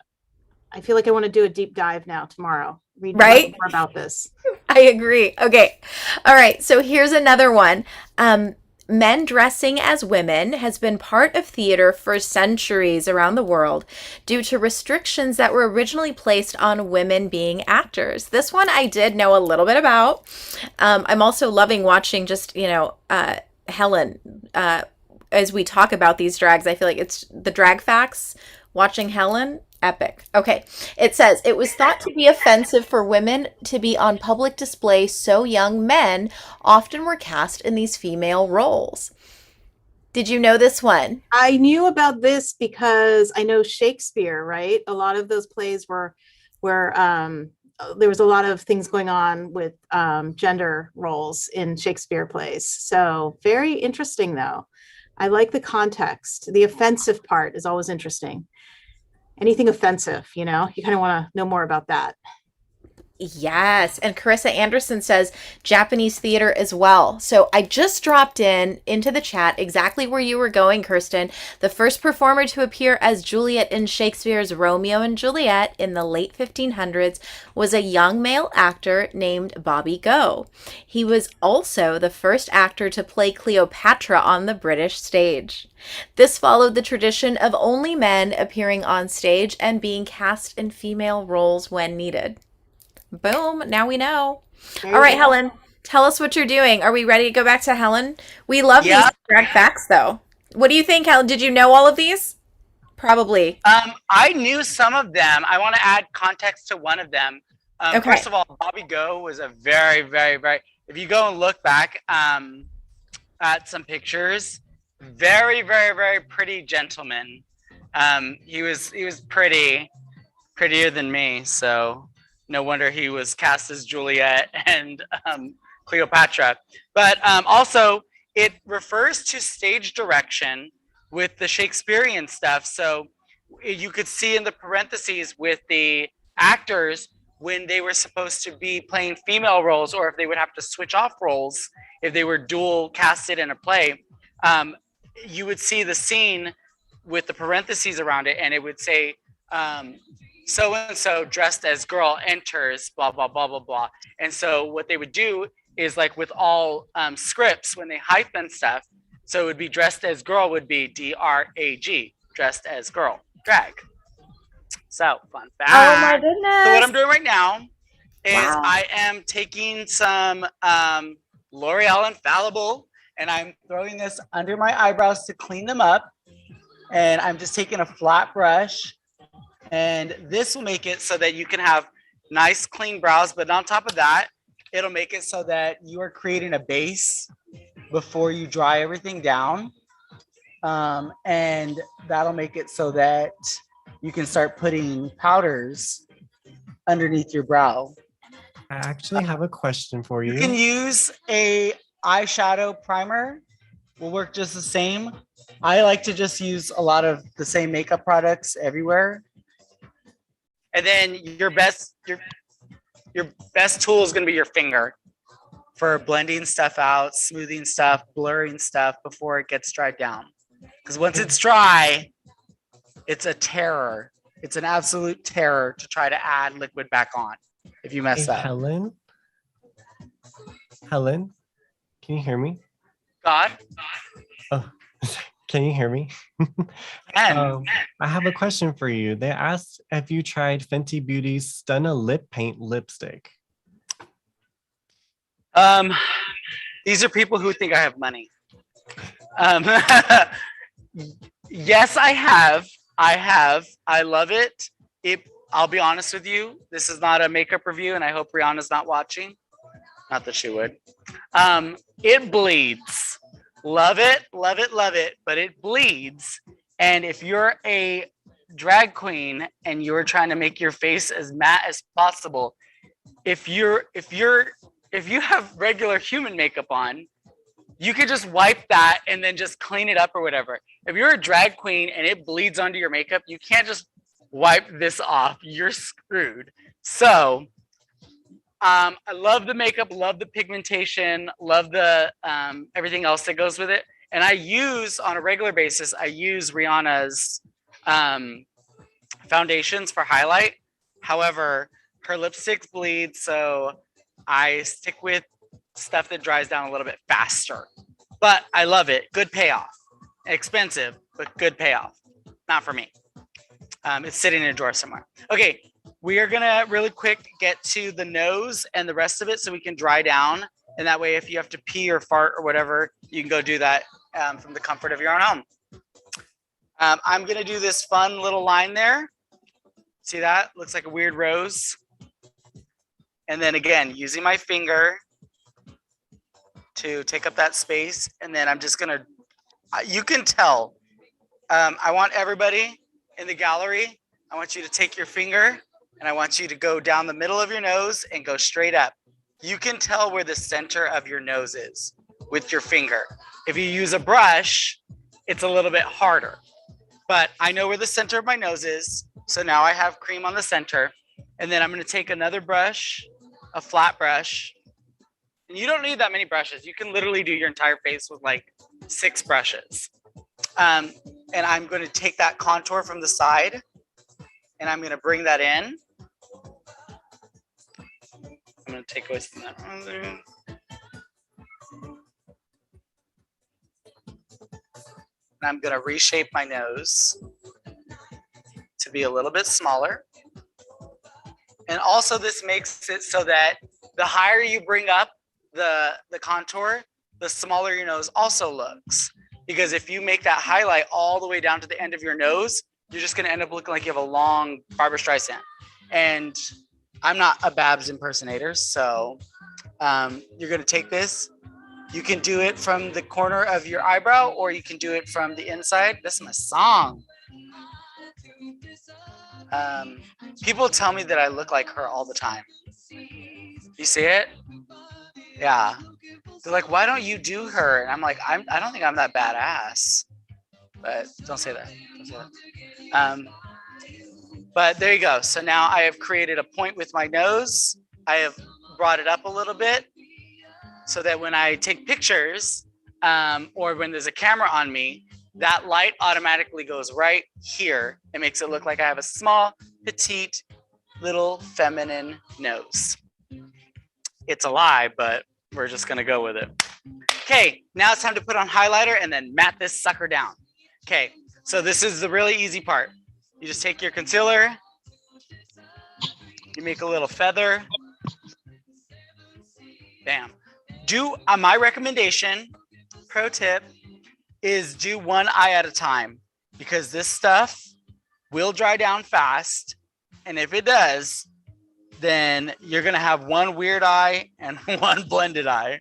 I feel like I want to do a deep dive now tomorrow. Read Right? more about this. I agree. Okay. All right. So here's another one. Men dressing as women has been part of theater for centuries around the world due to restrictions that were originally placed on women being actors. This one I did know a little bit about. I'm also loving watching just, Hellen, as we talk about these drags. I feel like it's the drag facts, watching Hellen. Epic. Okay. It says it was thought to be offensive for women to be on public display, so young men often were cast in these female roles. Did you know this one? I knew about this because I know Shakespeare, right? A lot of those plays were where there was a lot of things going on with gender roles in Shakespeare plays. So very interesting, though. I like the context. The offensive part is always interesting. Anything offensive, you kind of want to know more about that. Yes. And Carissa Anderson says Japanese theater as well. So I just dropped into the chat exactly where you were going, Kirsten. The first performer to appear as Juliet in Shakespeare's Romeo and Juliet in the late 1500s was a young male actor named Bobby Go. He was also the first actor to play Cleopatra on the British stage. This followed the tradition of only men appearing on stage and being cast in female roles when needed. Boom. Now we know. All right, Hellen, tell us what you're doing. Are we ready to go back to Hellen? We love these drag facts, though. What do you think, Helen? Did you know all of these? Probably. I knew some of them. I want to add context to one of them. Okay. First of all, Bobby Go was a very, very, very, if you go and look back at some pictures, very, very, very pretty gentleman. He was prettier than me, so no wonder he was cast as Juliet and Cleopatra. But also, it refers to stage direction with the Shakespearean stuff. So you could see in the parentheses with the actors when they were supposed to be playing female roles, or if they would have to switch off roles if they were dual casted in a play. You would see the scene with the parentheses around it, and it would say, so-and-so dressed as girl enters, blah, blah, blah, blah, blah. And so what they would do is, like with all scripts, when they hyphen stuff, So it would be dressed as girl would be D-R-A-G, dressed as girl, drag. So fun fact. Oh my goodness. So what I'm doing right now is Wow. I am taking some L'Oreal Infallible and I'm throwing this under my eyebrows to clean them up. And I'm just taking a flat brush and this will make it so that you can have nice clean brows. But on top of that, it'll make it so that you are creating a base before you dry everything down. And that'll make it so that you can start putting powders underneath your brow. I actually have a question for you. You can use a eyeshadow primer, will work just the same. I like to just use a lot of the same makeup products everywhere. And then your best tool is going to be your finger for blending stuff out, smoothing stuff, blurring stuff before it gets dried down. Because once it's dry, it's a terror. It's an absolute terror to try to add liquid back on if you mess Hey, up. Helen, can you hear me? God? Oh, can you hear me? And I have a question for you. They asked if you tried Fenty Beauty's Stunna Lip Paint lipstick. these are people who think I have money. Yes, I have. I love it. I'll be honest with you. This is not a makeup review, and I hope Rihanna's not watching. Not that she would. It bleeds. Love it, love it, love it, but it bleeds. And if you're a drag queen and you're trying to make your face as matte as possible, if you have regular human makeup on, you could just wipe that and then just clean it up or whatever. If you're a drag queen and it bleeds onto your makeup, you can't just wipe this off. You're screwed. So I love the makeup, love the pigmentation, love the everything else that goes with it. And I use, on a regular basis, I use Rihanna's foundations for highlight. However, her lipsticks bleed, so I stick with stuff that dries down a little bit faster. But I love it. Good payoff. Expensive, but good payoff. Not for me. It's sitting in a drawer somewhere. Okay, we are gonna really quick get to the nose and the rest of it so we can dry down. And that way, if you have to pee or fart or whatever, you can go do that from the comfort of your own home. I'm gonna do this fun little line there. See that? Looks like a weird rose. And then again, using my finger to take up that space. And then I'm just gonna, you can tell. I want everybody in the gallery, I want you to take your finger and I want you to go down the middle of your nose and go straight up. You can tell where the center of your nose is with your finger. If you use a brush, it's a little bit harder. But I know where the center of my nose is. So now I have cream on the center. And then I'm gonna take another brush, a flat brush. And you don't need that many brushes. You can literally do your entire face with like 6 brushes. And I'm gonna take that contour from the side and I'm gonna bring that in. I'm gonna take away some of that. And I'm gonna reshape my nose to be a little bit smaller. And also this makes it so that the higher you bring up the contour, the smaller your nose also looks. Because if you make that highlight all the way down to the end of your nose, you're just gonna end up looking like you have a long Barbra Streisand. And I'm not a Babs impersonator, so you're gonna take this. You can do it from the corner of your eyebrow or you can do it from the inside. This is my song. People tell me that I look like her all the time. You see it? Yeah. They're like, why don't you do her? And I'm like, I don't think I'm that badass. But don't say that. Don't say that. But there you go. So now I have created a point with my nose. I have brought it up a little bit so that when I take pictures or when there's a camera on me, that light automatically goes right here. It makes it look like I have a small, petite, little feminine nose. It's a lie, but we're just gonna go with it. Okay, now it's time to put on highlighter and then matte this sucker down. Okay, so this is the really easy part. You just take your concealer, you make a little feather. Bam. Do my recommendation, pro tip, is do one eye at a time, because this stuff will dry down fast. And if it does, then you're gonna have one weird eye and one blended eye.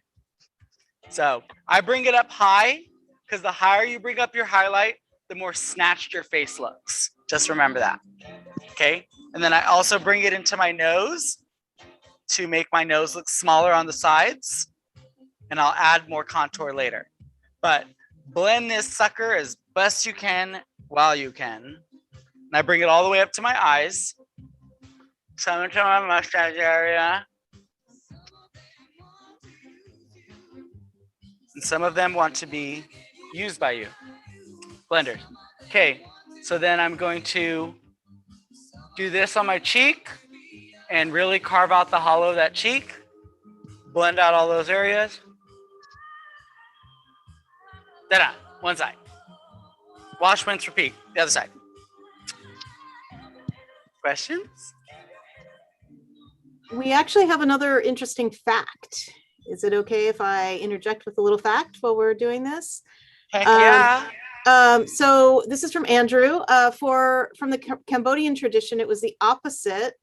So I bring it up high, because the higher you bring up your highlight, the more snatched your face looks. Just remember that. Okay. And then I also bring it into my nose to make my nose look smaller on the sides. And I'll add more contour later. But blend this sucker as best you can while you can. And I bring it all the way up to my eyes. Some into my mustache area. And some of them want to be used by you. Blender. Okay, so then I'm going to do this on my cheek and really carve out the hollow of that cheek. Blend out all those areas. Ta-da, one side. Wash, rinse, repeat, the other side. Questions? We actually have another interesting fact. Is it okay if I interject with a little fact while we're doing this? Heck yeah. So this is from Andrew. From the Cambodian tradition, it was the opposite,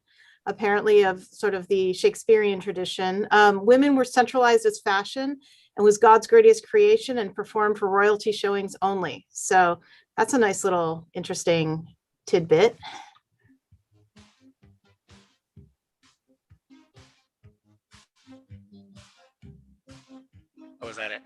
apparently, of sort of the Shakespearean tradition. Women were centralized as fashion and was God's greatest creation and performed for royalty showings only. So that's a nice little interesting tidbit. Oh, is that it?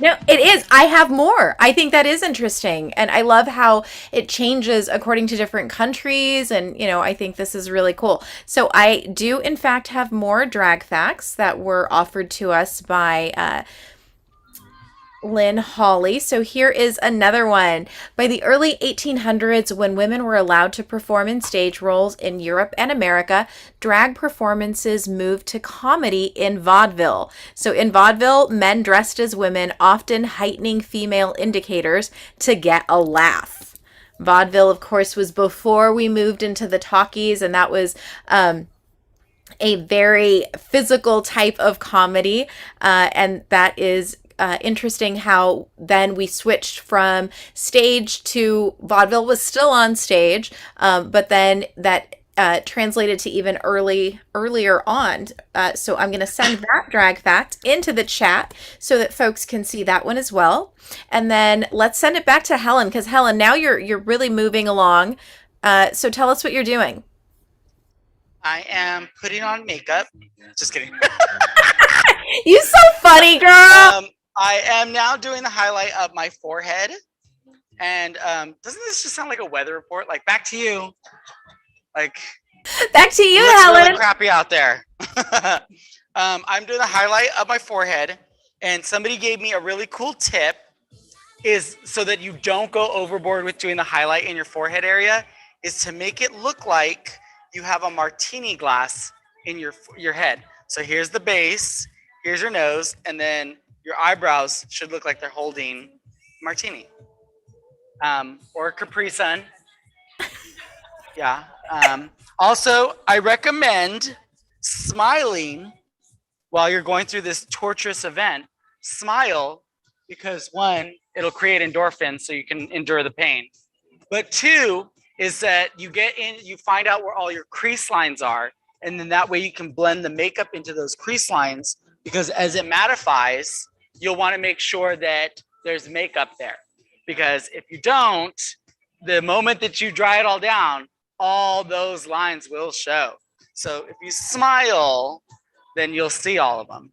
No, it is. I have more. I think that is interesting. And I love how it changes according to different countries. And, I think this is really cool. So I do, in fact, have more drag facts that were offered to us by Lynn Hawley. So here is another one. By the early 1800s, when women were allowed to perform in stage roles in Europe and America, drag performances moved to comedy in vaudeville. So in vaudeville, men dressed as women, often heightening female indicators to get a laugh. Vaudeville, of course, was before we moved into the talkies, and that was a very physical type of comedy, and that is interesting how then we switched from stage to vaudeville was still on stage, but then that translated to even earlier on. So I'm going to send that drag fact into the chat so that folks can see that one as well. And then let's send it back to Hellen, because Hellen, now you're really moving along. So tell us what you're doing. I am putting on makeup. Just kidding. You so funny, girl. I am now doing the highlight of my forehead. And doesn't this just sound like a weather report? Like, back to you. Like, back to you, it's Hellen. really crappy out there. I'm doing the highlight of my forehead. And somebody gave me a really cool tip, is so that you don't go overboard with doing the highlight in your forehead area, is to make it look like you have a martini glass in your head. So here's the base, here's your nose, and then your eyebrows should look like they're holding martini. Or Capri Sun. Yeah. Also, I recommend smiling while you're going through this torturous event. Smile, because one, it'll create endorphins so you can endure the pain. But two, is that you find out where all your crease lines are, and then that way you can blend the makeup into those crease lines, because as it mattifies, you'll want to make sure that there's makeup there. Because if you don't, the moment that you dry it all down, all those lines will show. So if you smile, then you'll see all of them.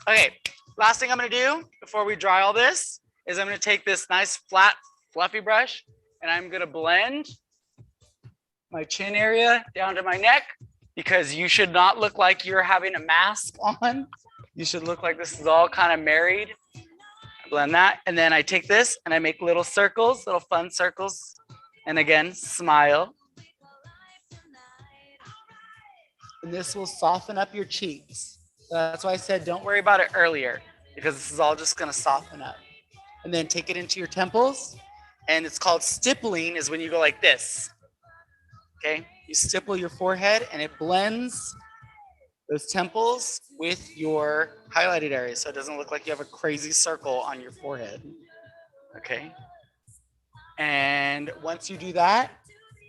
Okay, last thing I'm going to do before we dry all this is I'm going to take this nice flat fluffy brush and I'm going to blend my chin area down to my neck, because you should not look like you're having a mask on. You should look like this is all kind of married. I blend that, and then I take this and I make little circles, little fun circles, and again, smile. And this will soften up your cheeks. That's why I said don't worry about it earlier. because this is all just gonna soften up. And then take it into your temples, and it's called stippling, is when you go like this. Okay, you stipple your forehead and it blends those temples with your highlighted area, so it doesn't look like you have a crazy circle on your forehead. Okay, and once you do that,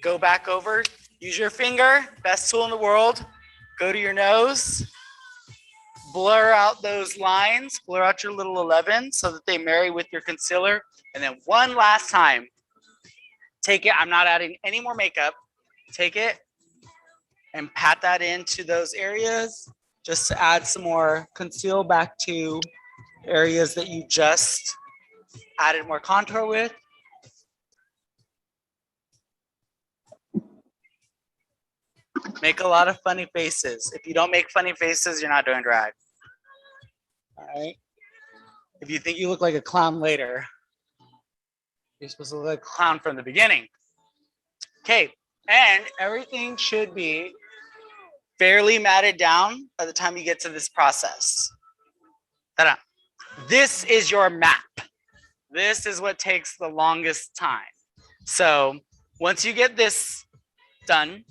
go back over, use your finger, best tool in the world, go to your nose, blur out those lines, blur out your little 11 so that they marry with your concealer. And then one last time, take it, I'm not adding any more makeup, take it and pat that into those areas just to add some more conceal back to areas that you just added more contour with. Make a lot of funny faces. If you don't make funny faces, you're not doing drag. All right. If you think you look like a clown later, you're supposed to look like a clown from the beginning. Okay, and everything should be fairly matted down by the time you get to this process. Ta-da. This is your map. This is what takes the longest time. So once you get this done,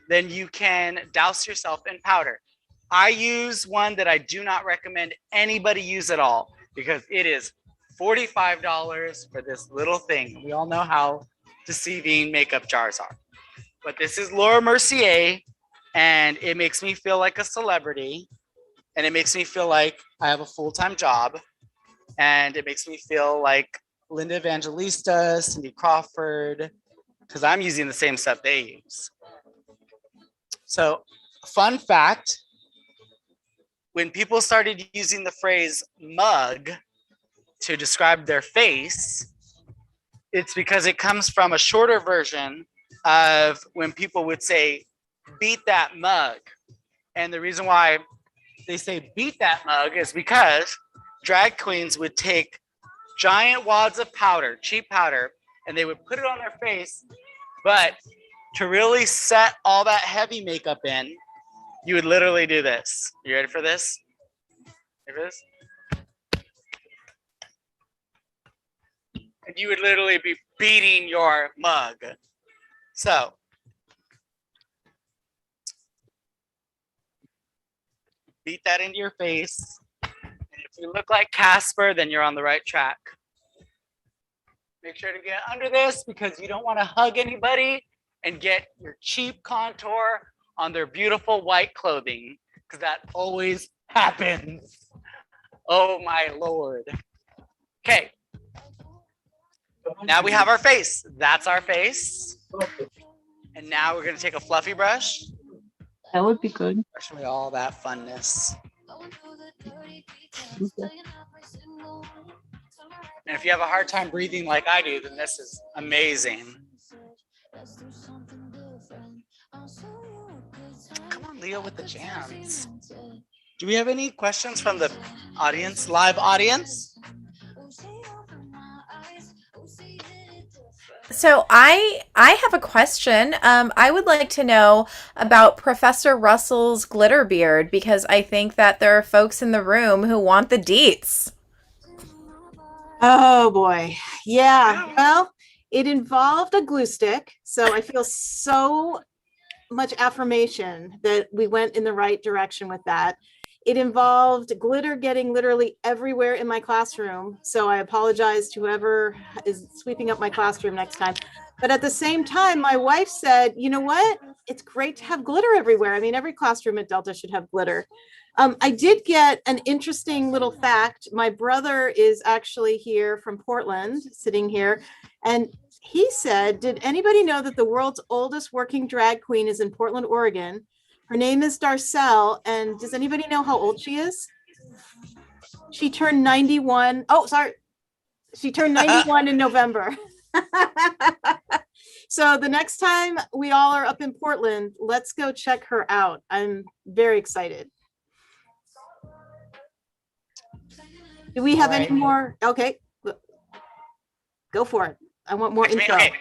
then you can douse yourself in powder. I use one that I do not recommend anybody use at all because it is $45 for this little thing. We all know how deceiving makeup jars are. But this is Laura Mercier, and it makes me feel like a celebrity, and it makes me feel like I have a full-time job, and it makes me feel like Linda Evangelista, Cindy Crawford, because I'm using the same stuff they use. So, fun fact, when people started using the phrase mug to describe their face, it's because it comes from a shorter version of when people would say, beat that mug. And the reason why they say beat that mug is because drag queens would take giant wads of powder, cheap powder, and they would put it on their face, but to really set all that heavy makeup in, you would literally do this. You ready for this? Ready for this? And you would literally be beating your mug. So, beat that into your face. And if you look like Casper, then you're on the right track. Make sure to get under this because you don't want to hug anybody and get your cheap contour on their beautiful white clothing, because that always happens. Oh my Lord. Okay. Now we have our face. That's our face. And now we're going to take a fluffy brush. That would be good. Brush away all that funness. And if you have a hard time breathing like I do, then this is amazing. Come on, Leo, with the jams. Do we have any questions from the audience, live audience? So I have a question. I would like to know about Professor Russell's glitter beard because I think that there are folks in the room who want the deets. Oh boy. Yeah. Well, it involved a glue stick. So I feel so much affirmation that we went in the right direction with that. It involved glitter getting literally everywhere in my classroom. So I apologize to whoever is sweeping up my classroom next time. But at the same time, my wife said, you know what? It's great to have glitter everywhere. I mean, every classroom at Delta should have glitter. I did get an interesting little fact. My brother is actually here from Portland, sitting here. And he said, did anybody know that the world's oldest working drag queen is in Portland, Oregon? Her name is Darcel. And does anybody know how old she is? She turned 91. Oh, sorry. She turned 91 in November. So the next time we all are up in Portland, let's go check her out. I'm very excited. Do we have any more? Okay, go for it. I want more info. Okay.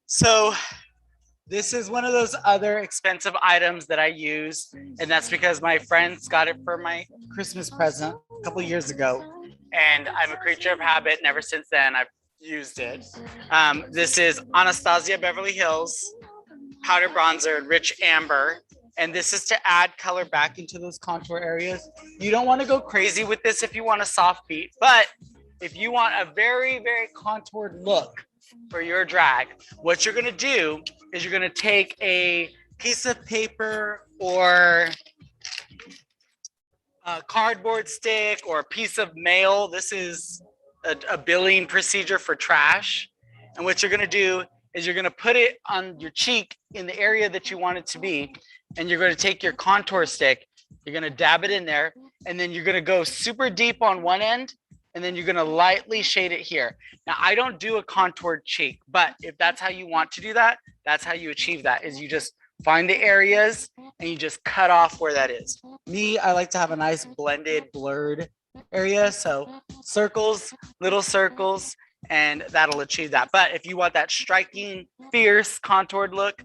So This is one of those other expensive items that I use, and that's because my friends got it for my Christmas present a couple years ago, and I'm a creature of habit, and ever since then I've used it. This is Anastasia Beverly Hills powder bronzer in rich amber, and this is to add color back into those contour areas. You don't want to go crazy with this if you want a soft beat, but if you want a very, very contoured look for your drag, what you're going to do is you're going to take a piece of paper or a cardboard stick or a piece of mail. This is a billing procedure for trash. And what you're going to do is you're going to put it on your cheek in the area that you want it to be. And you're going to take your contour stick, you're going to dab it in there, and then you're going to go super deep on one end, and then you're going to lightly shade it here. Now, I don't do a contoured cheek, but if that's how you want to do that, that's how you achieve that, is you just find the areas and you just cut off where that is. Me, I like to have a nice blended, blurred area. So circles, little circles, and that'll achieve that. But if you want that striking, fierce, contoured look,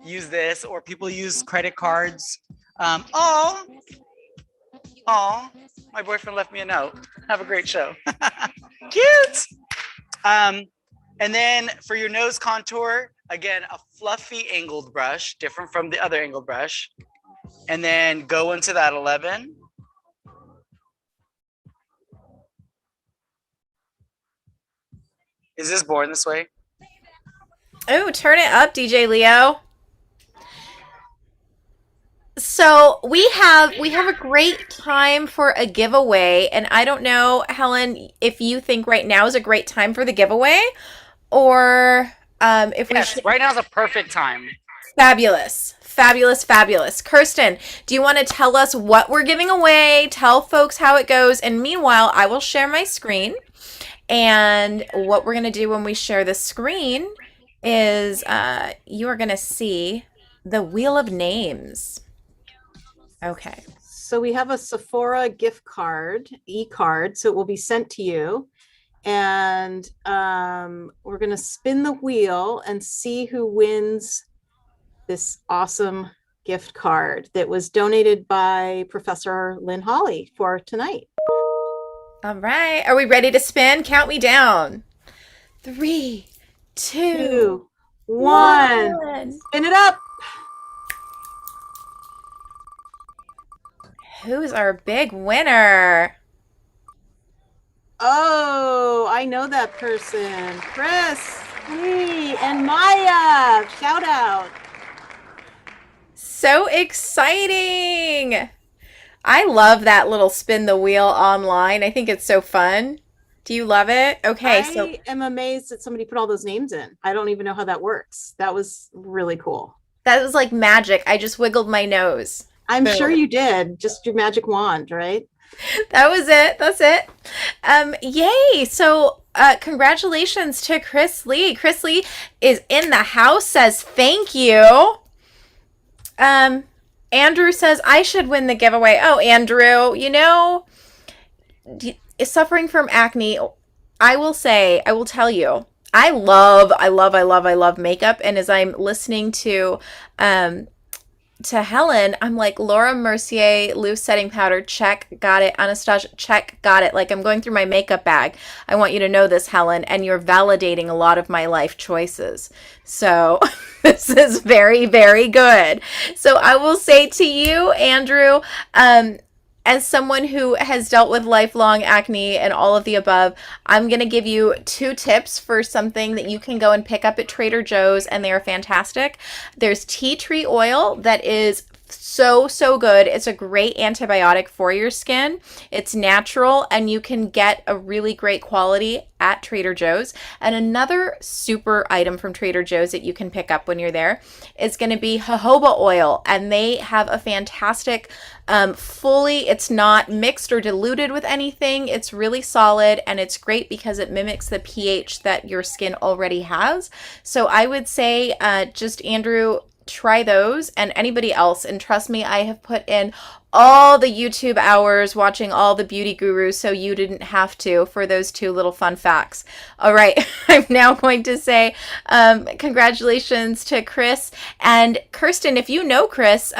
use this, or people use credit cards. Oh, my boyfriend left me a note. Have a great show. Cute. And then for your nose contour, again, a fluffy angled brush, different from the other angled brush. And then go into that 11. Is this born this way? Oh, turn it up, DJ Leo. So we have a great time for a giveaway, and I don't know, Helen, if you think right now is a great time for the giveaway, or if we Yes, right now is a perfect time. Fabulous. Fabulous, fabulous. Kirsten, do you want to tell us what we're giving away? Tell folks how it goes, and meanwhile, I will share my screen. And what we're going to do when we share the screen is you are going to see the Wheel of Names. Okay. So we have a Sephora gift card, e-card, so it will be sent to you. And we're going to spin the wheel and see who wins this awesome gift card that was donated by Professor Lynn Hawley for tonight. All right. Are we ready to spin? Count me down. 3, 2, 1. Spin it up. Who's our big winner? Oh, I know that person. Chris, Lee, and Maya. Shout out. So exciting. I love that little spin the wheel online. I think it's so fun. Do you love it? Okay, I am amazed that somebody put all those names in. I don't even know how that works. That was really cool. That was like magic. I just wiggled my nose. I'm Boom. sure you did. Just your magic wand, right? That was it. That's it. Yay. So congratulations to Chris Lee. Chris Lee is in the house, says thank you. Andrew says I should win the giveaway. Oh, Andrew, you know, suffering from acne, I will tell you, I love makeup. And as I'm listening to Helen, I'm like, Laura Mercier loose setting powder, check, got it. Anastasia, check, got it. Like, I'm going through my makeup bag. I want you to know this, Helen, and you're validating a lot of my life choices. So this is very, very good. So I will say to you, Andrew, as someone who has dealt with lifelong acne and all of the above, I'm going to give you 2 tips for something that you can go and pick up at Trader Joe's, and they are fantastic. There's tea tree oil that is so good. It's a great antibiotic for your skin. It's natural, and you can get a really great quality at Trader Joe's. And another super item from Trader Joe's that you can pick up when you're there is going to be jojoba oil, and they have a fantastic it's not mixed or diluted with anything. It's really solid, and it's great because it mimics the pH that your skin already has. So I would say just, Andrew, try those, and anybody else. And trust me, I have put in all the YouTube hours watching all the beauty gurus so you didn't have to, for those 2 little fun facts. All right, I'm now going to say congratulations to Chris and Kirsten. If you know Chris,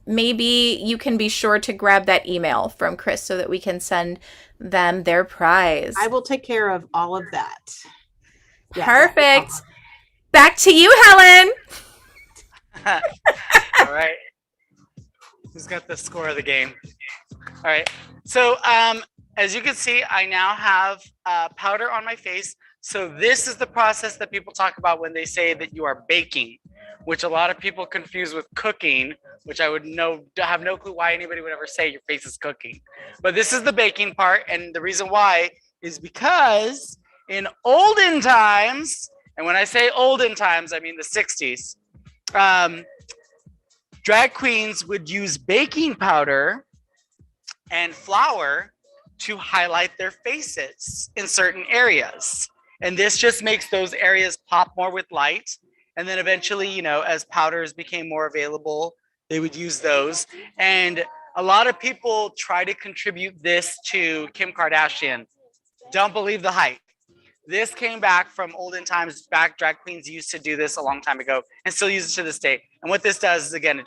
maybe you can be sure to grab that email from Chris so that we can send them their prize. I will take care of all of that. Yes. Perfect. Back to you, Helen. All right. Who's got the score of the game? All right. So as you can see, I now have powder on my face. So this is the process that people talk about when they say that you are baking, which a lot of people confuse with cooking, which I would have no clue why anybody would ever say your face is cooking. But this is the baking part. And the reason why is because in olden times, and when I say olden times, I mean the 60s, drag queens would use baking powder and flour to highlight their faces in certain areas. And this just makes those areas pop more with light. And then eventually, you know, as powders became more available, they would use those. And a lot of people try to contribute this to Kim Kardashian. Don't believe the hype. This came back from olden times. Back drag queens used to do this a long time ago and still use it to this day. And what this does is, again,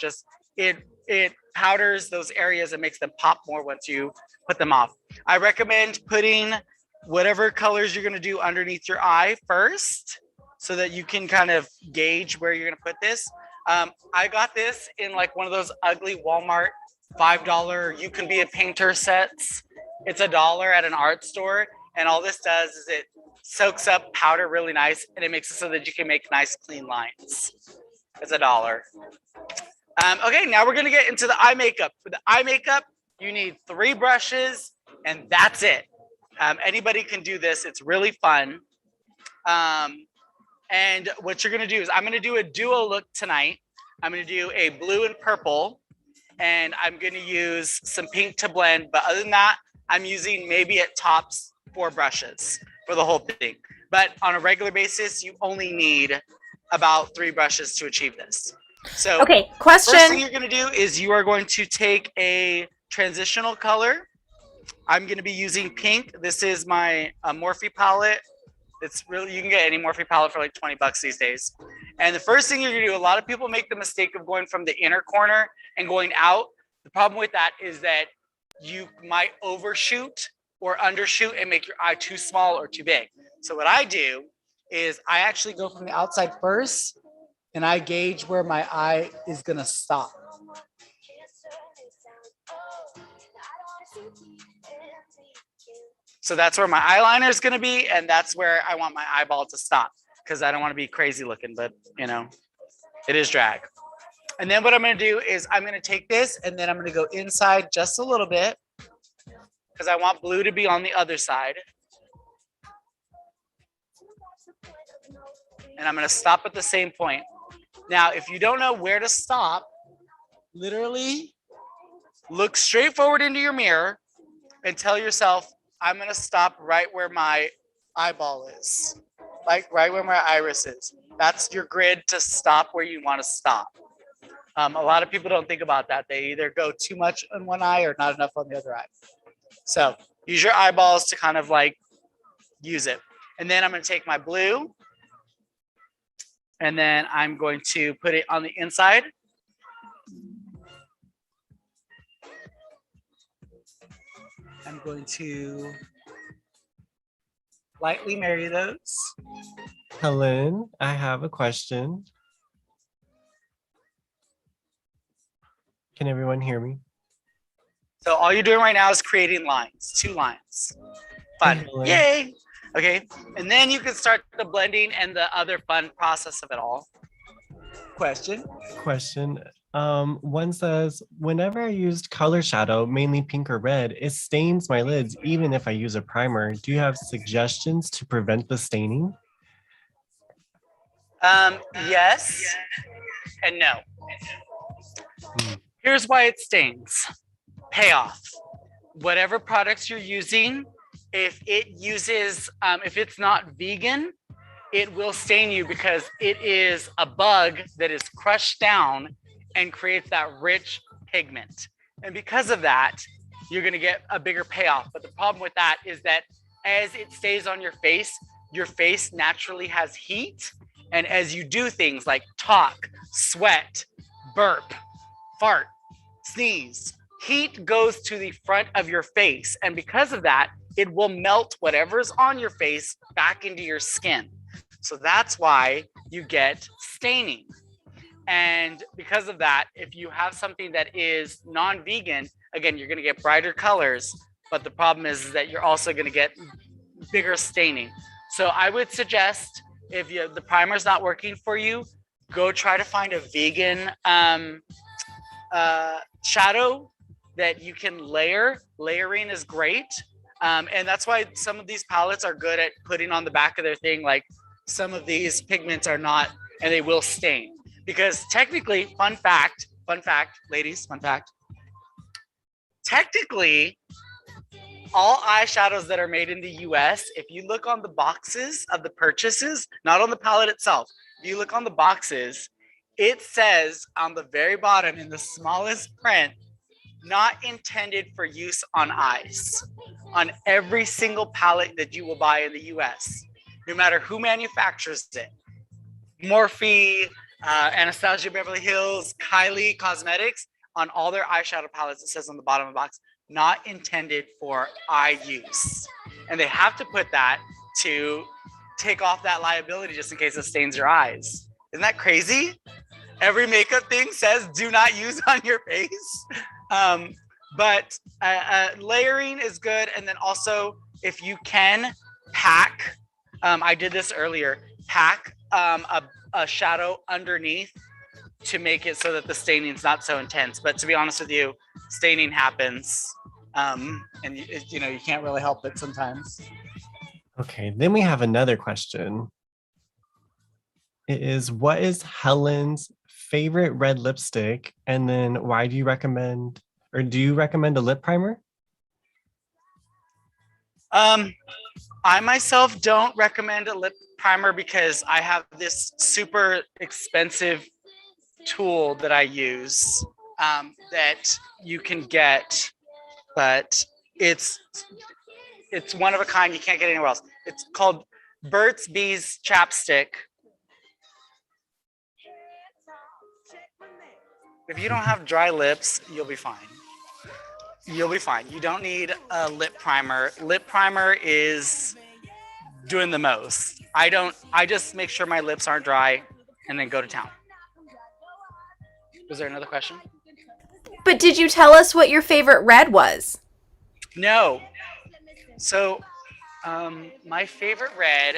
it powders those areas and makes them pop more once you put them off. I recommend putting whatever colors you're going to do underneath your eye first so that you can kind of gauge where you're going to put this. I got this in like one of those ugly Walmart $5 you can be a painter sets. It's $1 at an art store. And all this does is it soaks up powder really nice, and it makes it so that you can make nice clean lines. It's $1. Okay, now we're gonna get into the eye makeup. For the eye makeup, you need 3 brushes, and that's it. Anybody can do this. It's really fun. And what you're gonna do is I'm gonna do a duo look tonight. I'm gonna do a blue and purple, and I'm gonna use some pink to blend. But other than that, I'm using maybe at tops 4 brushes for the whole thing. But on a regular basis, you only need about 3 brushes to achieve this. So okay, question. First thing you're going to do is you are going to take a transitional color. I'm going to be using pink. This is my Morphe palette. It's really, you can get any Morphe palette for like 20 bucks these days. And the first thing you're going to do, a lot of people make the mistake of going from the inner corner and going out. The problem with that is that you might overshoot or undershoot and make your eye too small or too big. So what I do is I actually go from the outside first and I gauge where my eye is gonna stop. So that's where my eyeliner is gonna be, and that's where I want my eyeball to stop, because I don't wanna be crazy looking, but you know, it is drag. And then what I'm gonna do is I'm gonna take this and then I'm gonna go inside just a little bit, because I want blue to be on the other side. And I'm going to stop at the same point. Now, if you don't know where to stop, literally look straight forward into your mirror and tell yourself, I'm going to stop right where my eyeball is, like right where my iris is. That's your grid to stop where you want to stop. A lot of people don't think about that. They either go too much on one eye or not enough on the other eye. So use your eyeballs to kind of like use it. And then I'm going to take my blue and then I'm going to put it on the inside. I'm going to lightly marry those. Helen, I have a question. Can everyone hear me? So all you're doing right now is creating lines, 2 lines. Fun, yay. Okay, and then you can start the blending and the other fun process of it all. Question? One says, whenever I used color shadow, mainly pink or red, it stains my lids even if I use a primer. Do you have suggestions to prevent the staining? Yes and no. Here's why it stains. Payoff. Whatever products you're using, if it uses, if it's not vegan, it will stain you because it is a bug that is crushed down and creates that rich pigment. And because of that, you're gonna get a bigger payoff. But the problem with that is that as it stays on your face naturally has heat. And as you do things like talk, sweat, burp, fart, sneeze, heat goes to the front of your face. And because of that, it will melt whatever's on your face back into your skin. So that's why you get staining. And because of that, if you have something that is non-vegan, again, you're gonna get brighter colors, but the problem is that you're also gonna get bigger staining. So I would suggest if the primer's not working for you, go try to find a vegan shadow that you can layer. Layering is great. And that's why some of these palettes are good at putting on the back of their thing. Like some of these pigments are not, and they will stain. Because technically, fun fact, ladies, fun fact. Technically, all eyeshadows that are made in the US, if you look on the boxes of the purchases, not on the palette itself, if you look on the boxes, it says on the very bottom in the smallest print, not intended for use on eyes, on every single palette that you will buy in the US, no matter who manufactures it. Morphe, Anastasia Beverly Hills, Kylie Cosmetics, on all their eyeshadow palettes, it says on the bottom of the box, not intended for eye use. And they have to put that to take off that liability just in case it stains your eyes. Isn't that crazy? Every makeup thing says do not use on your face. But layering is good. And then also, if you can pack, I did this earlier, pack a shadow underneath to make it so that the staining is not so intense. But to be honest with you, staining happens. And you know, you can't really help it sometimes. Okay, then we have another question. It is, what is Helen's favorite red lipstick? And then why do you recommend, or do you recommend a lip primer? I myself don't recommend a lip primer because I have this super expensive tool that I use that you can get, but it's one of a kind. You can't get anywhere else. It's called Burt's Bees chapstick. If you don't have dry lips, you'll be fine. You'll be fine. You don't need a lip primer. Lip primer is doing the most. I just make sure my lips aren't dry and then go to town. Was there another question? But did you tell us what your favorite red was? No. So my favorite red,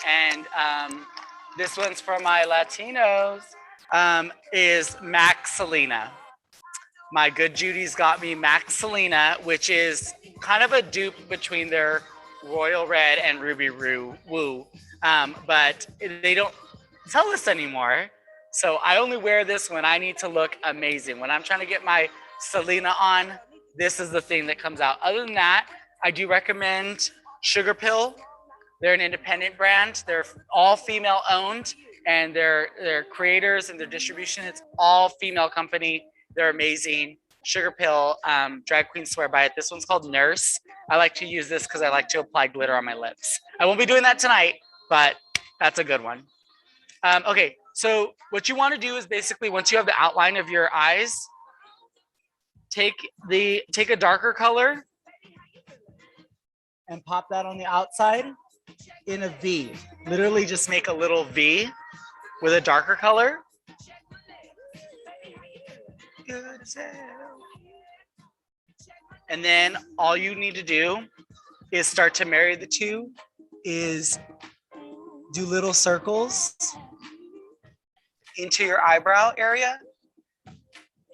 and this one's for my Latinos, is Max Selena. My good Judy's got me Max Selena, which is kind of a dupe between their Royal Red and Ruby Woo. But they don't sell this anymore. So I only wear this when I need to look amazing. When I'm trying to get my Selena on, this is the thing that comes out. Other than that, I do recommend Sugar Pill. They're an independent brand. They're all female owned, and their creators and their distribution, it's all female company. They're amazing. Sugar Pill, drag queens swear by it. This one's called Nurse. I like to use this because I like to apply glitter on my lips. I won't be doing that tonight, but that's a good one. Okay, so what you want to do is basically, once you have the outline of your eyes, take a darker color and pop that on the outside in a V. Literally just make a little V with a darker color. Good as hell. And then all you need to do is start to marry the two, is do little circles into your eyebrow area.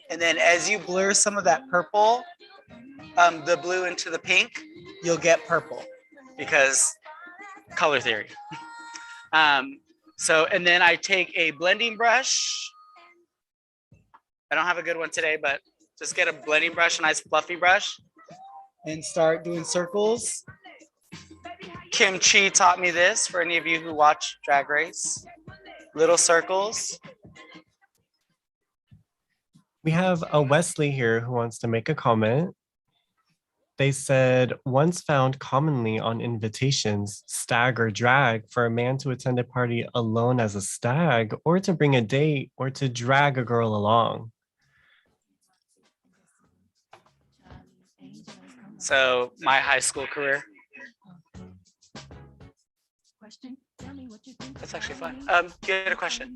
And then as you blur some of that purple, the blue into the pink, you'll get purple because color theory. And then I take a blending brush. I don't have a good one today, but just get a blending brush, a nice fluffy brush, and start doing circles. Kim Chi taught me this for any of you who watch Drag Race. Little circles. We have a Wesley here who wants to make a comment. They said, once found commonly on invitations, stag or drag, for a man to attend a party alone as a stag, or to bring a date, or to drag a girl along. So my high school career. That's actually fun. You had a question.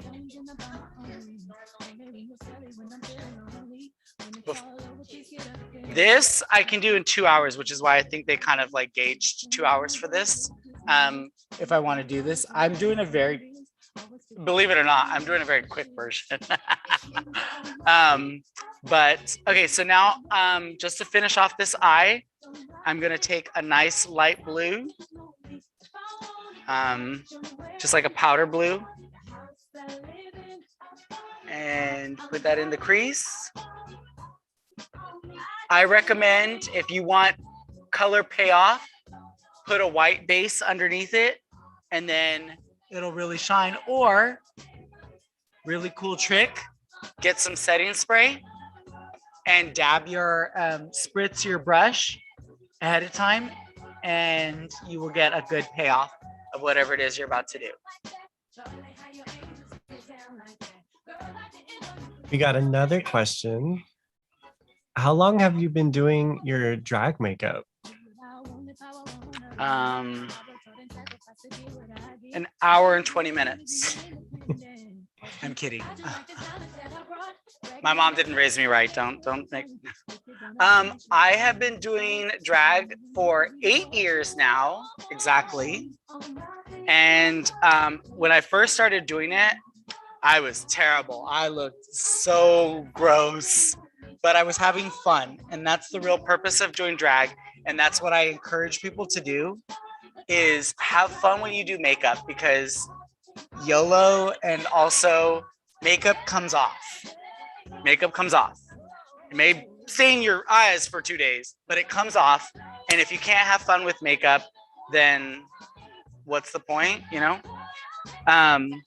This I can do in 2 hours, which is why I think they kind of like gauged 2 hours for this. If I want to do this, I'm doing a very, believe it or not, I'm doing a very quick version. But okay, so now just to finish off this eye, I'm gonna take a nice light blue, just like a powder blue, and put that in the crease. I recommend, if you want color payoff, put a white base underneath it, and then it'll really shine. Or, really cool trick, get some setting spray and dab your, spritz your brush ahead of time, and you will get a good payoff of whatever it is you're about to do. We got another question. How long have you been doing your drag makeup? An hour and 20 minutes. I'm kidding. My mom didn't raise me right. Don't make. I have been doing drag for 8 years now, exactly. And when I first started doing it, I was terrible. I looked so gross, but I was having fun. And that's the real purpose of doing drag. And that's what I encourage people to do, is have fun when you do makeup, because YOLO, and also makeup comes off. Makeup comes off. It may stain your eyes for 2 days, but it comes off. And if you can't have fun with makeup, then what's the point, you know?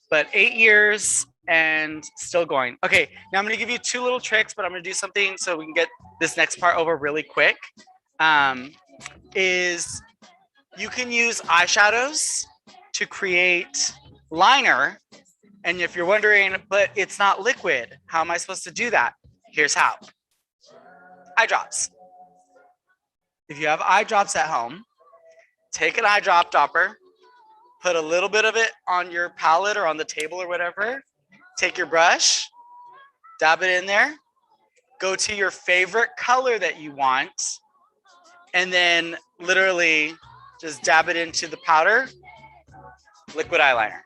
But 8 years and still going. Okay, now I'm gonna give you 2 little tricks, but I'm gonna do something so we can get this next part over really quick. Is you can use eyeshadows to create liner. And if you're wondering, but it's not liquid, how am I supposed to do that? Here's how. Eye drops. If you have eye drops at home, take an eye drop topper, put a little bit of it on your palette or on the table or whatever. Take your brush, dab it in there, go to your favorite color that you want, and then literally just dab it into the powder, liquid eyeliner.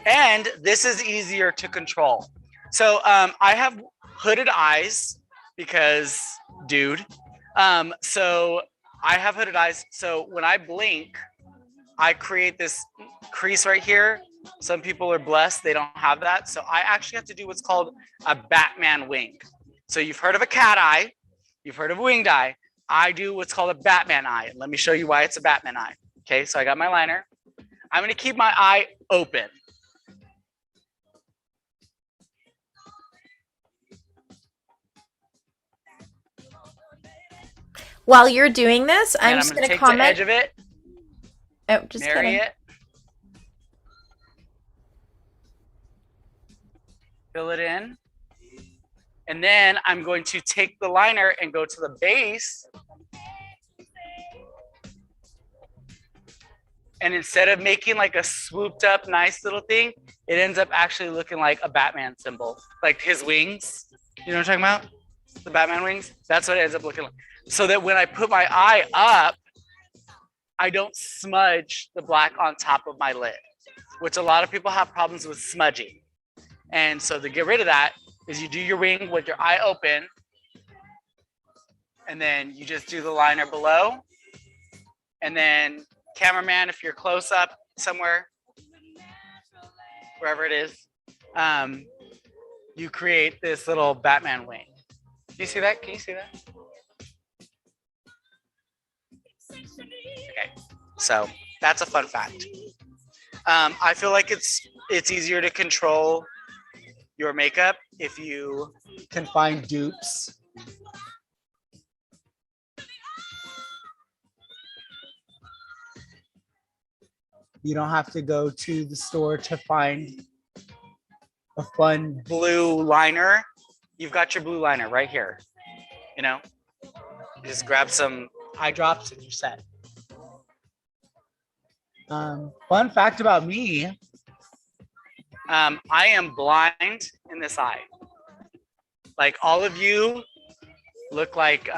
And this is easier to control. So I have hooded eyes because, dude. So I have hooded eyes. So when I blink, I create this crease right here. Some people are blessed, they don't have that. So I actually have to do what's called a Batman wing. So you've heard of a cat eye, you've heard of a winged eye. I do what's called a Batman eye. Let me show you why it's a Batman eye. Okay, so I got my liner. I'm gonna keep my eye open. While you're doing this, I'm just going to take comment. the edge of it, Oh, just marry kidding. it, fill it in, and then I'm going to take the liner and go to the base. And instead of making like a swooped up nice little thing, it ends up actually looking like a Batman symbol, like his wings. You know what I'm talking about? The Batman wings. That's what it ends up looking like. So that when I put my eye up, I don't smudge the black on top of my lid, which a lot of people have problems with smudging. And so to get rid of that is you do your wing with your eye open, and then you just do the liner below. And then cameraman, if you're close up somewhere, wherever it is, you create this little Batman wing. Do you see that? Can you see that? Okay. So that's a fun fact. I feel like it's easier to control your makeup if you can find dupes. You don't have to go to the store to find a fun blue liner. You've got your blue liner right here. You know, you just grab some eye drops and you're set. Fun fact about me, I am blind in this eye. Like all of you look like, you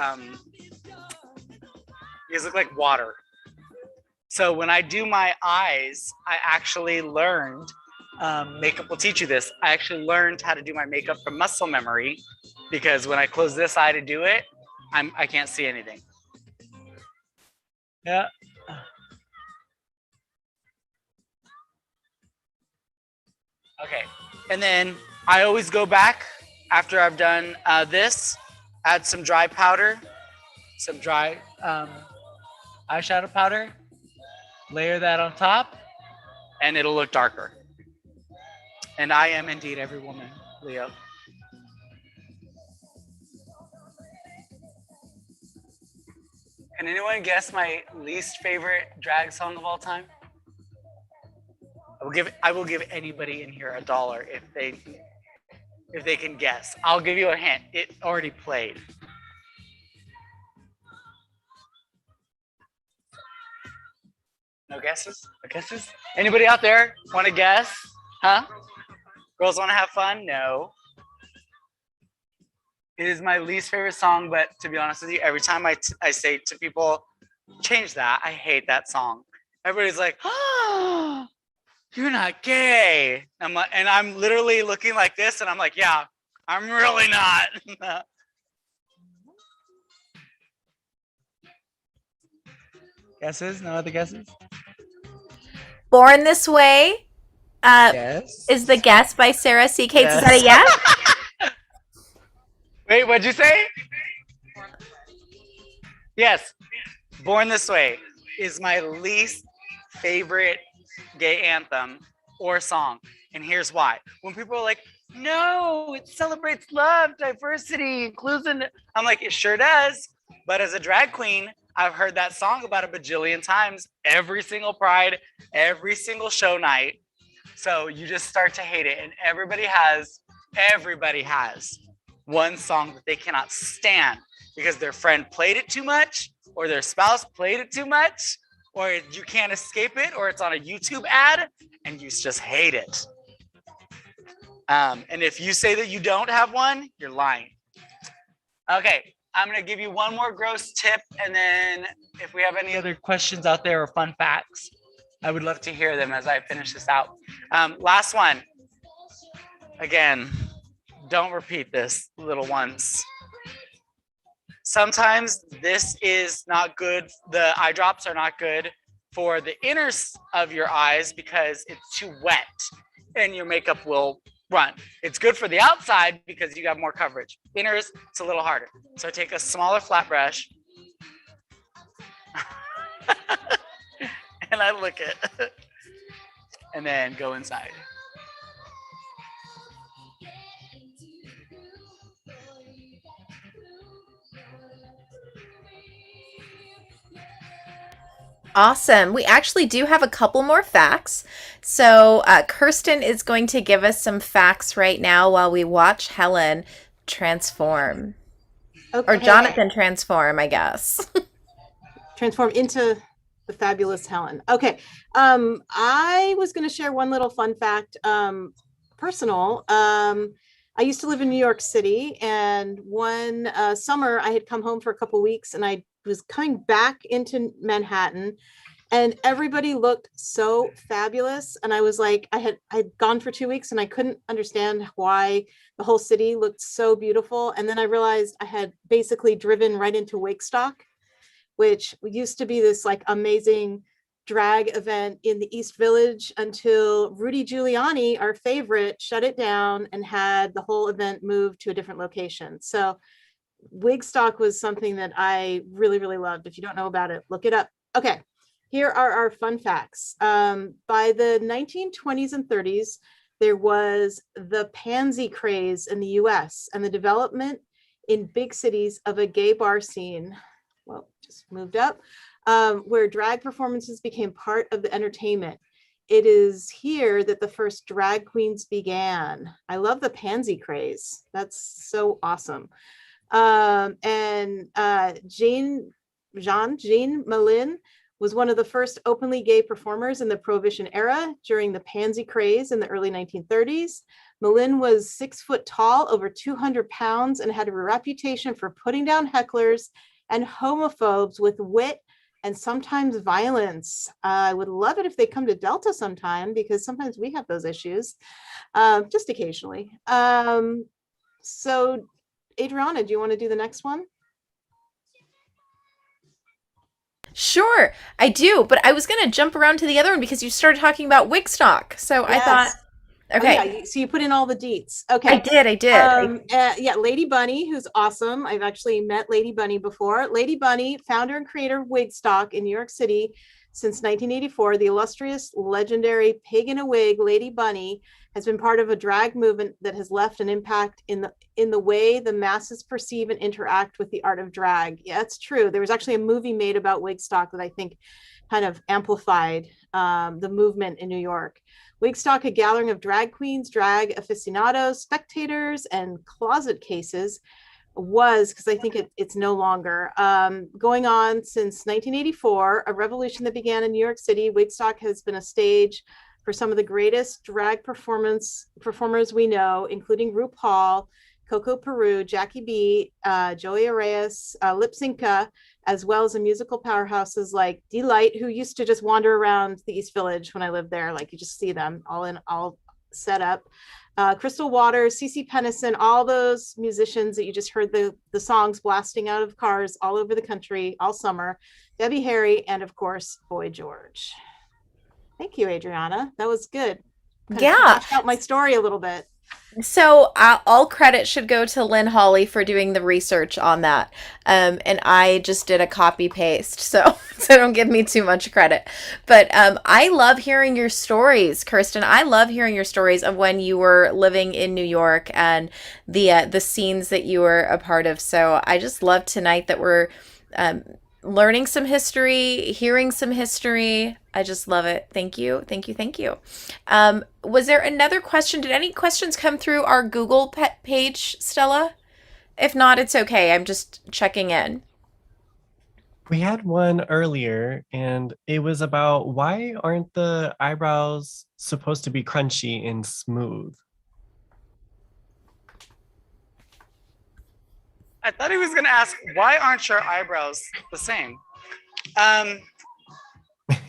guys look like water. So when I do my eyes, I actually learned, makeup will teach you this. I actually learned how to do my makeup from muscle memory because when I close this eye to do it, I can't see anything. Yeah. Okay, and then I always go back after I've done this, add some dry powder, some dry eyeshadow powder, layer that on top, and it'll look darker. And I am indeed every woman, Leo. Can anyone guess my least favorite drag song of all time? I will give anybody in here $1 if they can guess. I'll give you a hint. It already played. No guesses? No guesses? Anybody out there want to guess? Huh? Girls want to have fun? No. It is my least favorite song, but to be honest with you, every time I say to people, change that, I hate that song. Everybody's like, oh, you're not gay. I'm like, and I'm literally looking like this, and I'm like, yeah, I'm really not. Guesses? No other guesses? Born This Way Yes. is the guess by Sarah C. Cates. Yes. Is that a yes? Wait, what'd you say? Yes. Born This Way is my least favorite gay anthem or song. And here's why. When people are like, no, it celebrates love, diversity, inclusion. I'm like, it sure does. But as a drag queen, I've heard that song about a bajillion times every single Pride, every single show night. So you just start to hate it. And everybody has one song that they cannot stand because their friend played it too much or their spouse played it too much or you can't escape it or it's on a YouTube ad and you just hate it. And if you say that you don't have one, you're lying. Okay, I'm gonna give you one more gross tip and then if we have any other questions out there or fun facts, I would love to hear them as I finish this out. Last one. Again, don't repeat this, little ones. Sometimes this is not good. The eye drops are not good for the inners of your eyes because it's too wet and your makeup will run. It's good for the outside because you have more coverage. Inners, it's a little harder. So take a smaller flat brush and I lick it and then go inside. Awesome. We actually do have a couple more facts. So Kirsten is going to give us some facts right now while we watch Hellen transform. Okay. Or Jonathan transform, I guess. Transform into the fabulous Hellen. Okay. I was going to share one little fun fact, personal. I used to live in New York City, and one summer I had come home for a couple weeks and I was coming back into Manhattan and everybody looked so fabulous. And I was like, I'd gone for 2 weeks and I couldn't understand why the whole city looked so beautiful. And then I realized I had basically driven right into Wigstock, which used to be this like amazing drag event in the East Village until Rudy Giuliani, our favorite, shut it down and had the whole event moved to a different location. So Wigstock was something that I really, really loved. If you don't know about it, look it up. Okay. here are our fun facts. By the 1920s and 30s, there was the pansy craze in the US and the development in big cities of a gay bar scene. Well, just moved up, where drag performances became part of the entertainment. It is here that the first drag queens began. I love the pansy craze. That's so awesome. And Jean Malin was one of the first openly gay performers in the Prohibition era during the pansy craze in the early 1930s. Malin was 6 foot tall, over 200 pounds, and had a reputation for putting down hecklers and homophobes with wit and sometimes violence. I would love it if they come to Delta sometime, because sometimes we have those issues, just occasionally. So Adriana, do you want to do the next one? Sure, I do, but I was going to jump around to the other one because you started talking about Wigstock. So I thought, okay. Oh, yeah. So you put in all the deets. Okay. I did. Yeah, Lady Bunny, who's awesome. I've actually met Lady Bunny before. Lady Bunny, founder and creator of Wigstock in New York City since 1984. The illustrious, legendary pig in a wig, Lady Bunny, has been part of a drag movement that has left an impact in the way the masses perceive and interact with the art of drag. Yeah, it's true. There was actually a movie made about Wigstock that I think kind of amplified the movement in New York. Wigstock, a gathering of drag queens, drag aficionados, spectators, and closet cases, was, because I think it's no longer, going on since 1984, a revolution that began in New York City. Wigstock has been a stage for some of the greatest drag performers we know, including RuPaul, Coco Peru, Jackie B, Joey Reyes, Lip Synca, as well as the musical powerhouses like Delight, who used to just wander around the East Village when I lived there. Like, you just see them all set up. Crystal Waters, CeCe Pennison, all those musicians that you just heard the songs blasting out of cars all over the country all summer. Debbie Harry, and of course, Boy George. Thank you, Adriana. That was good. Fleshed out my story a little bit. So all credit should go to Lynn Hawley for doing the research on that. And I just did a copy paste. So don't give me too much credit. But I love hearing your stories, Kirsten. I love hearing your stories of when you were living in New York and the scenes that you were a part of. So I just love tonight that we're learning some history, hearing some history. I just love it. Thank you. Thank you. Thank you. Was there another question? Did any questions come through our Google page, Stella? If not, it's okay. I'm just checking in. We had one earlier, and it was about why aren't the eyebrows supposed to be crunchy and smooth? I thought he was going to ask, why aren't your eyebrows the same?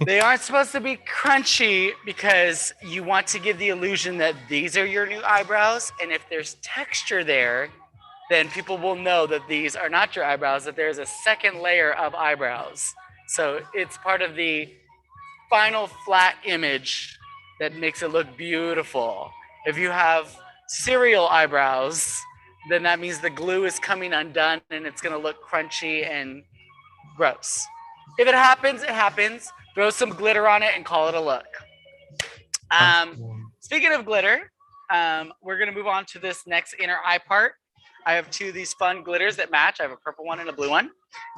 They aren't supposed to be crunchy because you want to give the illusion that these are your new eyebrows. And if there's texture there, then people will know that these are not your eyebrows, that there's a second layer of eyebrows. So it's part of the final flat image that makes it look beautiful. If you have cereal eyebrows, then that means the glue is coming undone and it's going to look crunchy and gross. If it happens, it happens. Throw some glitter on it and call it a look. Speaking of glitter, we're going to move on to this next inner eye part. I have two of these fun glitters that match. I have a purple one and a blue one.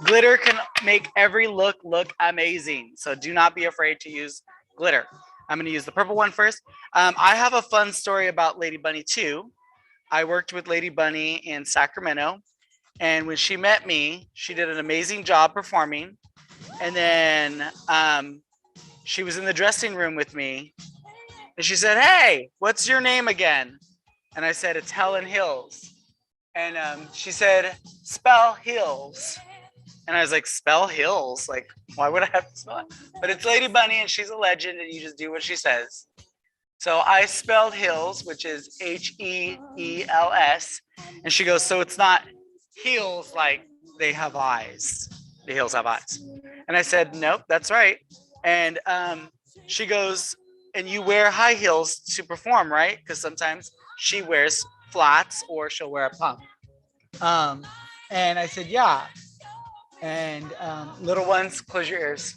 Glitter can make every look amazing. So do not be afraid to use glitter. I'm going to use the purple one first. I have a fun story about Lady Bunny too. I worked with Lady Bunny in Sacramento, and when she met me, she did an amazing job performing. And then she was in the dressing room with me, and she said, "Hey, what's your name again?" And I said, "It's Hellen Hills." And she said, "Spell Hills." And I was like, "Spell Hills? Like, why would I have to spell it?" But it's Lady Bunny, and she's a legend, and you just do what she says. So I spelled Hills, which is Heels. And she goes, "So it's not heels like they have eyes. The heels have eyes." And I said, "Nope, that's right." And she goes, "And you wear high heels to perform, right?" Because sometimes she wears flats or she'll wear a pump. And I said, "Yeah." And little ones, close your ears.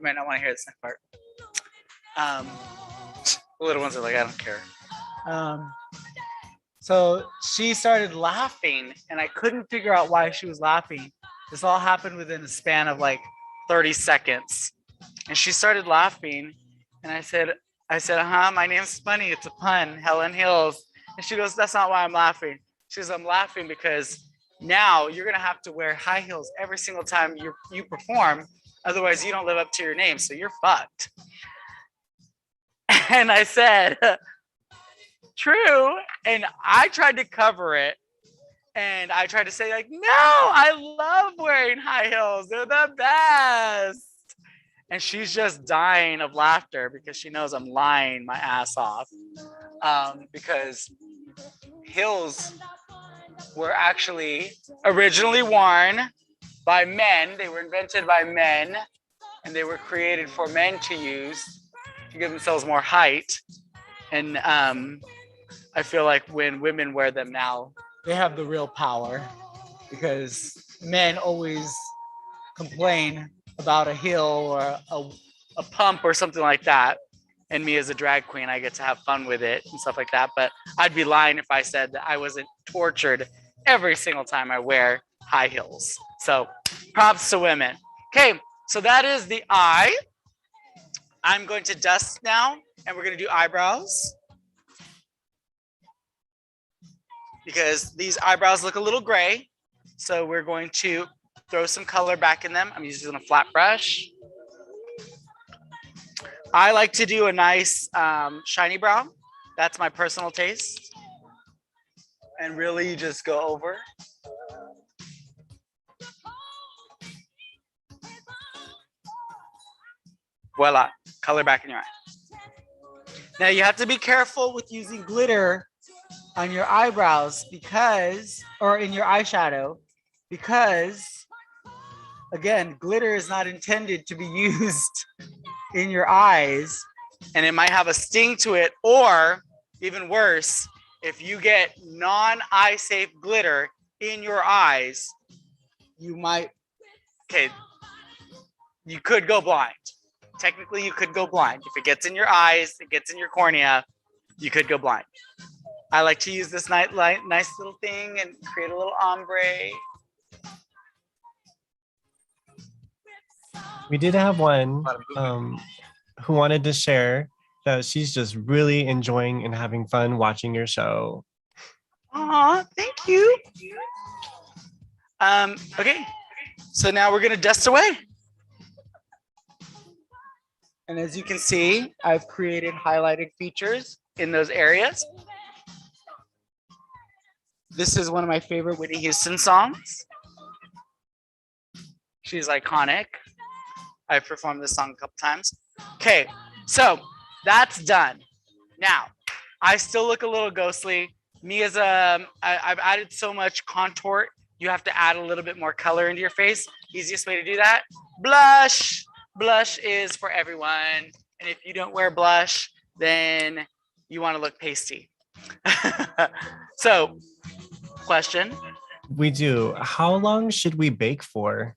You might not want to hear this next part. The little ones are like, I don't care. So she started laughing, and I couldn't figure out why she was laughing. This all happened within a span of like 30 seconds. And she started laughing, and I said, my name's funny. It's a pun, Hellen Hills. And she goes, that's not why I'm laughing. She goes, I'm laughing because now you're gonna have to wear high heels every single time you perform. Otherwise, you don't live up to your name, so you're fucked. And I said, true. And I tried to cover it. And I tried to say, like, no, I love wearing high heels. They're the best. And she's just dying of laughter because she knows I'm lying my ass off. Because heels were actually originally worn by men. They were invented by men, and they were created for men to use to give themselves more height. And I feel like when women wear them now, they have the real power, because men always complain about a heel or a pump or something like that. And me as a drag queen, I get to have fun with it and stuff like that. But I'd be lying if I said that I wasn't tortured every single time I wear high heels. So props to women. Okay, so that is the eye. I'm going to dust now, and we're going to do eyebrows, because these eyebrows look a little gray. So we're going to throw some color back in them. I'm using a flat brush. I like to do a nice shiny brow. That's my personal taste. And really just go over. Voila, color back in your eye. Now you have to be careful with using glitter on your eyebrows or in your eyeshadow, because again, glitter is not intended to be used in your eyes, and it might have a sting to it, or even worse, if you get non-eye safe glitter in your eyes, you could go blind. Technically, you could go blind. If it gets in your eyes, it gets in your cornea, you could go blind. I like to use this nice little thing and create a little ombre. We did have one who wanted to share that she's just really enjoying and having fun watching your show. Aw, thank you. Okay, so now we're gonna dust away. And as you can see, I've created highlighted features in those areas. This is one of my favorite Whitney Houston songs. She's iconic. I've performed this song a couple times. Okay, so that's done. Now, I still look a little ghostly. Me as I've added so much contour, you have to add a little bit more color into your face. Easiest way to do that, blush. Blush is for everyone. And if you don't wear blush, then you want to look pasty. So, question. We do. How long should we bake for?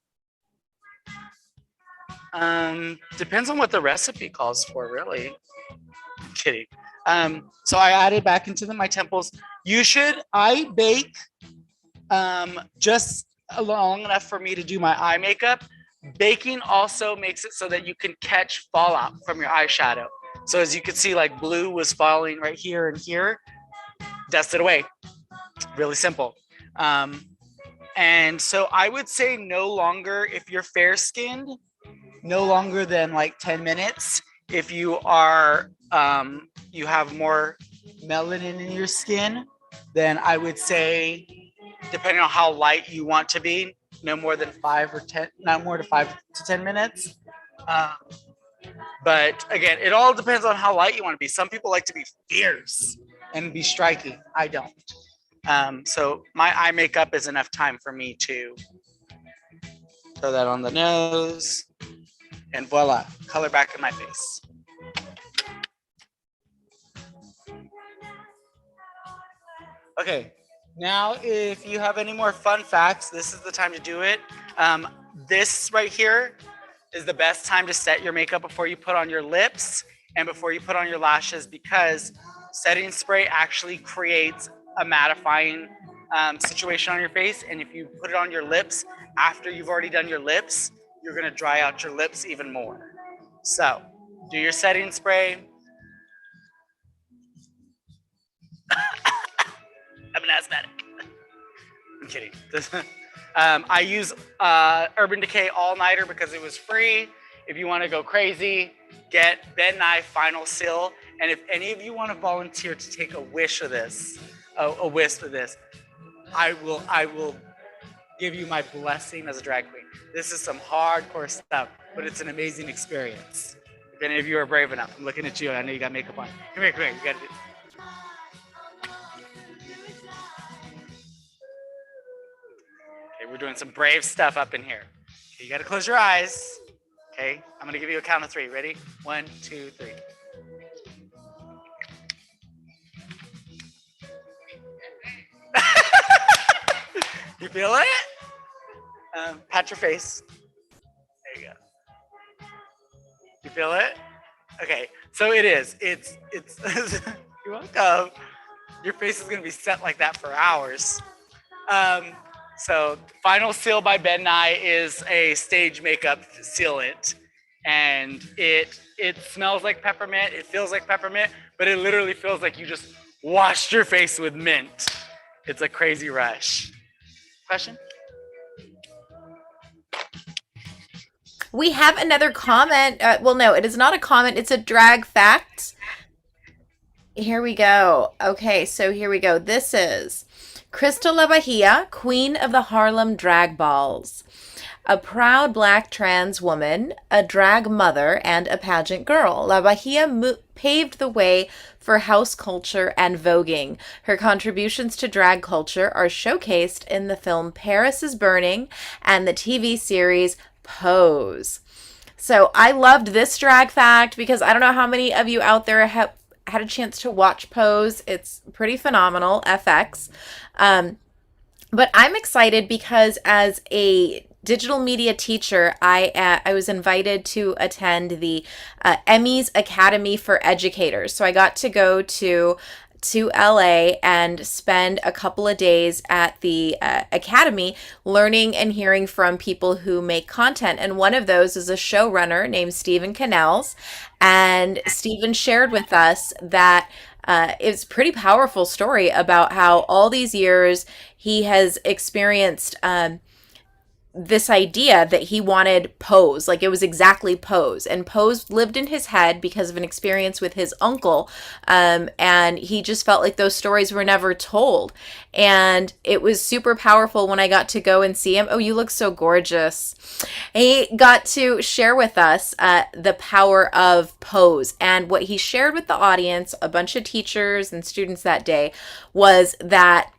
Depends on what the recipe calls for, really. I'm kidding. So I added back into my temples. I bake just long enough for me to do my eye makeup. Baking also makes it so that you can catch fallout from your eyeshadow. So as you can see, like blue was falling right here and here, dust it away. Really simple. And so I would say no longer, if you're fair skinned, no longer than like 10 minutes. If you are, you have more melanin in your skin, then I would say, depending on how light you want to be, no more than 5 to 10 minutes. But again, it all depends on how light you want to be. Some people like to be fierce and be striking. I don't. So my eye makeup is enough time for me to throw that on the nose, and voila, color back in my face. Okay, now if you have any more fun facts, this is the time to do it. This right here is the best time to set your makeup before you put on your lips and before you put on your lashes, because setting spray actually creates a mattifying situation on your face. And if you put it on your lips after you've already done your lips, you're gonna dry out your lips even more. So do your setting spray. I'm an asthmatic. I'm kidding. I use Urban Decay All Nighter because it was free. If you want to go crazy, get Ben Nye Final Seal. And if any of you want to volunteer to take a whiff of this, I will give you my blessing as a drag queen. This is some hardcore stuff, but it's an amazing experience. If any of you are brave enough, I'm looking at you and I know you got makeup on. Come here, you gotta do. Okay, we're doing some brave stuff up in here. Okay, you gotta close your eyes. Okay, I'm gonna give you a count of 3. Ready? 1, 2, 3. You feel it? Pat your face. There you go. You feel it? Okay, so it is. It's you're welcome. Your face is gonna be set like that for hours. So Final Seal by Ben Nye is a stage makeup sealant, and it smells like peppermint, it feels like peppermint, but it literally feels like you just washed your face with mint. It's a crazy rush. Question? We have another comment. Well, no, it is not a comment. It's a drag fact. Here we go. Okay, so here we go. This is Crystal La Bahia, queen of the Harlem drag balls. A proud black trans woman, a drag mother, and a pageant girl, La Bahia paved the way for house culture and voguing. Her contributions to drag culture are showcased in the film Paris is Burning and the TV series Pose. So I loved this drag fact because I don't know how many of you out there have had a chance to watch Pose. It's pretty phenomenal, FX. But I'm excited because as a digital media teacher, I was invited to attend the Emmys Academy for Educators. So I got to go to LA and spend a couple of days at the academy learning and hearing from people who make content. And one of those is a showrunner named Stephen Canals. And Stephen shared with us that it's a pretty powerful story about how all these years he has experienced this idea that he wanted Pose, like it was exactly Pose, and Pose lived in his head because of an experience with his uncle, and he just felt like those stories were never told. And it was super powerful when I got to go and see him. Oh, you look so gorgeous. He got to share with us the power of Pose, and what he shared with the audience, a bunch of teachers and students that day, was that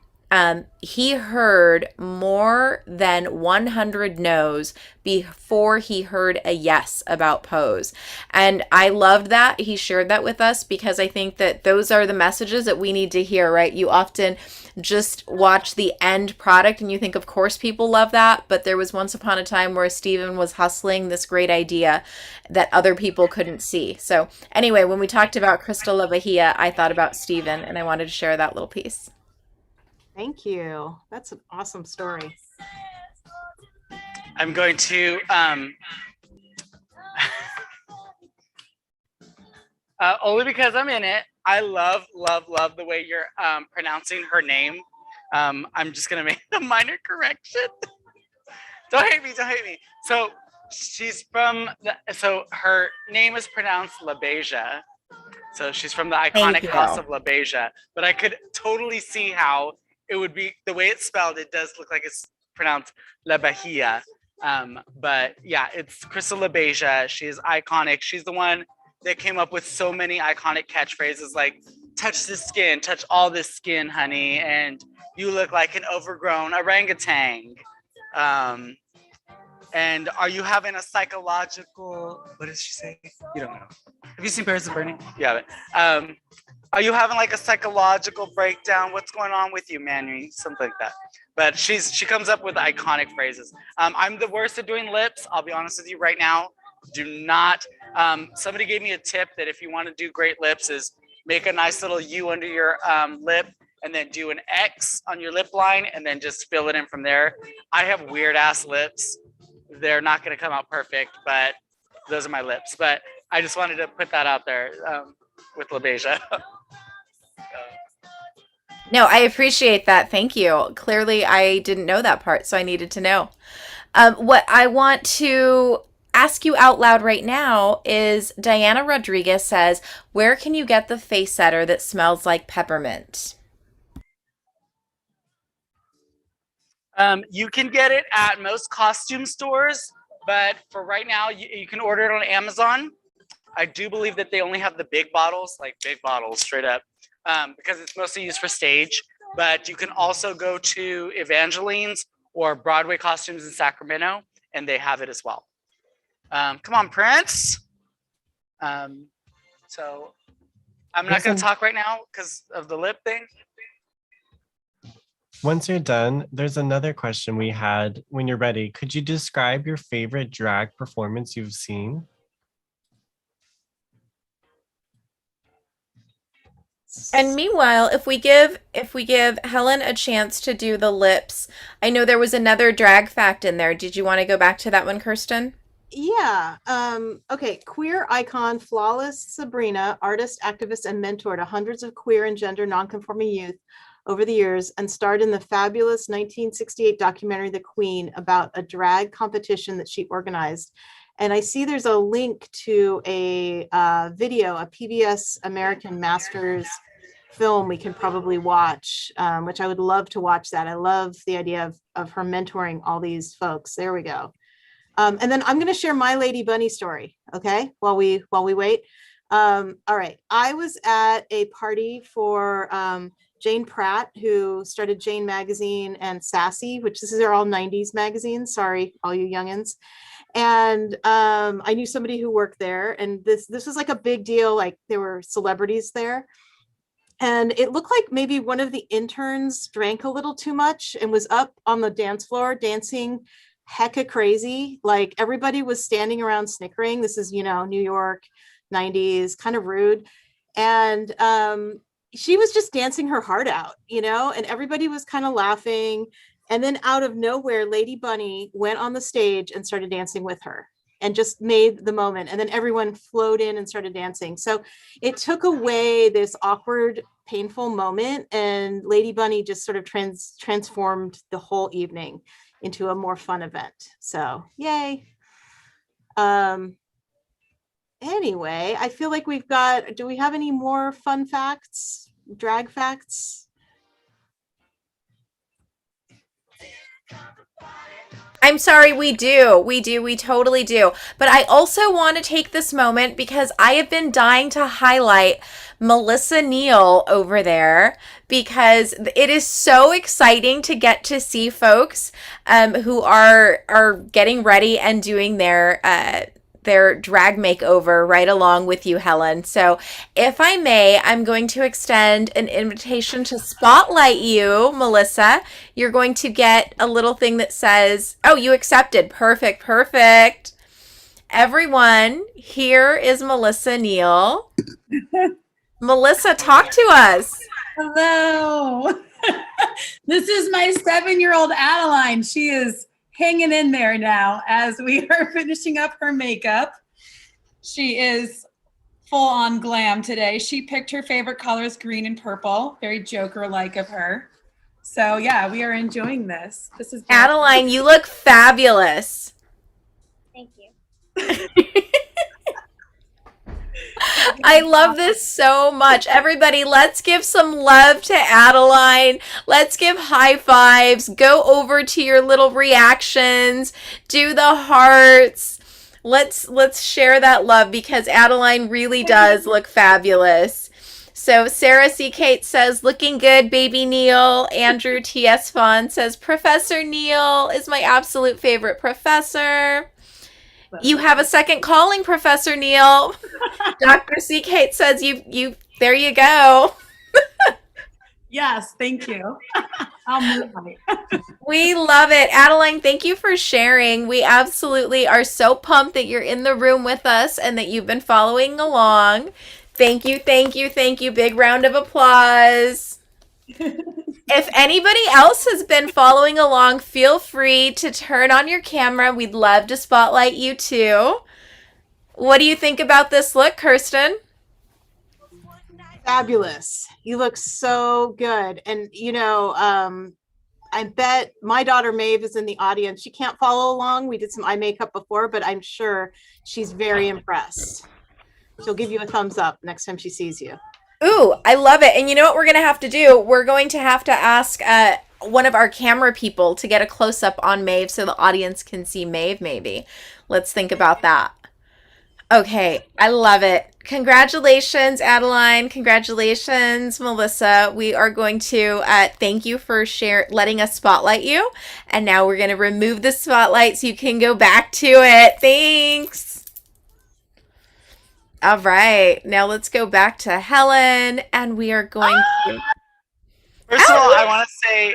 he heard more than 100 no's before he heard a yes about Pose. And I loved that he shared that with us because I think that those are the messages that we need to hear, right? You often just watch the end product and you think, of course, people love that. But there was once upon a time where Stephen was hustling this great idea that other people couldn't see. So anyway, when we talked about Crystal La Bahia, I thought about Stephen and I wanted to share that little piece. Thank you. That's an awesome story. I'm going to only because I'm in it. I love the way you're pronouncing her name. I'm just gonna make a minor correction. Don't hate me. So she's from so her name is pronounced La Beja. So she's from the iconic house of La Beja. But I could totally see how it would be the way it's spelled. It does look like it's pronounced La Bahia. But yeah, it's Crystal La Beja. She is iconic. She's the one that came up with so many iconic catchphrases like touch the skin, touch all this skin, honey, and you look like an overgrown orangutan. And are you having a psychological, what did she say? You don't know. Have you seen Paris is Burning? You haven't. Are you having like a psychological breakdown? What's going on with you, Manu? Something like that. But she comes up with iconic phrases. I'm the worst at doing lips. I'll be honest with you right now. Do not, somebody gave me a tip that if you want to do great lips is make a nice little U under your lip and then do an X on your lip line and then just fill it in from there. I have weird ass lips. They're not going to come out perfect, but those are my lips. But I just wanted to put that out there with LaBeija. No, I appreciate that. Thank you. Clearly, I didn't know that part, so I needed to know. What I want to ask you out loud right now is Diana Rodriguez says, where can you get the face setter that smells like peppermint? You can get it at most costume stores, but for right now, you can order it on Amazon. I do believe that they only have the big bottles, like big bottles straight up, because it's mostly used for stage. But you can also go to Evangeline's or Broadway Costumes in Sacramento, and they have it as well. Come on, Prince. So I'm not going to talk right now because of the lip thing. Once you're done, there's another question we had. When you're ready, could you describe your favorite drag performance you've seen? And meanwhile, if we give Hellen a chance to do the lips, I know there was another drag fact in there. Did you want to go back to that one, Kirsten? Yeah. Okay. Queer icon, flawless Sabrina, artist, activist, and mentor to hundreds of queer and gender nonconforming youth over the years, and starred in the fabulous 1968 documentary The Queen about a drag competition that she organized. And I see there's a link to a video, a PBS American Masters film we can probably watch, which I would love to watch that. I love the idea of her mentoring all these folks. There we go. And then I'm going to share my Lady Bunny story, okay, while we wait. All right. I was at a party for Jane Pratt, who started Jane Magazine and Sassy, which these are all 90s magazines. Sorry, all you youngins. And I knew somebody who worked there, and this was like a big deal. Like there were celebrities there. And it looked like maybe one of the interns drank a little too much and was up on the dance floor dancing hecka crazy. Like everybody was standing around snickering. This is, New York, 90s, kind of rude. And she was just dancing her heart out, and everybody was kind of laughing. And then out of nowhere, Lady Bunny went on the stage and started dancing with her and just made the moment. And then everyone flowed in and started dancing. So it took away this awkward, painful moment. And Lady Bunny just sort of transformed the whole evening into a more fun event. So yay. Anyway, I feel like do we have any more fun facts, drag facts? I'm sorry, we do. We totally do. But I also want to take this moment because I have been dying to highlight Melissa Neal over there, because it is so exciting to get to see folks who are getting ready and doing their drag makeover right along with you, Hellen. So if I may, I'm going to extend an invitation to spotlight you, Melissa. You're going to get a little thing that says, oh, you accepted. Perfect. Everyone, here is Melissa Neal. Melissa, talk to us. Hello. This is my 7-year-old Adeline. She is hanging in there now as we are finishing up her makeup. She is full on glam today. She picked her favorite colors, green and purple, very Joker-like of her. So yeah, we are enjoying this. This is Adeline, you look fabulous. Thank you. I love this so much. Everybody, let's give some love to Adeline. Let's give high fives. Go over to your little reactions. Do the hearts. Let's share that love, because Adeline really does look fabulous. So Sarah C. Kate says, looking good, baby Neal. Andrew T.S. Fawn says, Professor Neal is my absolute favorite professor. You have a second calling, Professor Neal. Dr. C. Kate says you there you go. Yes, thank you. I'll moonlight. We love it. Adeline, thank you for sharing. We absolutely are so pumped that you're in the room with us and that you've been following along. Thank you, thank you, thank you. Big round of applause. If anybody else has been following along, feel free to turn on your camera. We'd love to spotlight you too. What do you think about this look, Kirsten? Fabulous. You look so good. And, I bet my daughter Maeve is in the audience. She can't follow along. We did some eye makeup before, but I'm sure she's very impressed. She'll give you a thumbs up next time she sees you. Ooh, I love it. And you know what we're going to have to do? We're going to have to ask one of our camera people to get a close-up on Maeve so the audience can see Maeve, maybe. Let's think about that. Okay, I love it. Congratulations, Adeline. Congratulations, Melissa. We are going to thank you for letting us spotlight you. And now we're going to remove the spotlight so you can go back to it. Thanks. All right, now let's go back to Helen, and we are going to... First of all, I want to say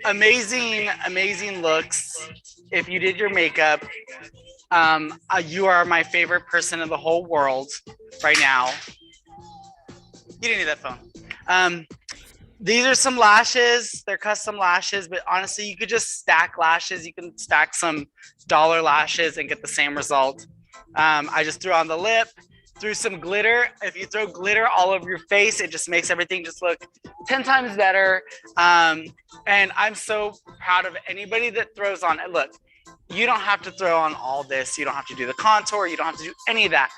amazing, amazing looks. If you did your makeup, you are my favorite person in the whole world right now. You didn't need that phone. These are some lashes. They're custom lashes, but honestly, you could just stack lashes. You can stack some dollar lashes and get the same result. I just threw on the lip, threw some glitter. If you throw glitter all over your face, it just makes everything just look 10 times better. And I'm so proud of anybody that throws on it. Look, you don't have to throw on all this. You don't have to do the contour. You don't have to do any of that.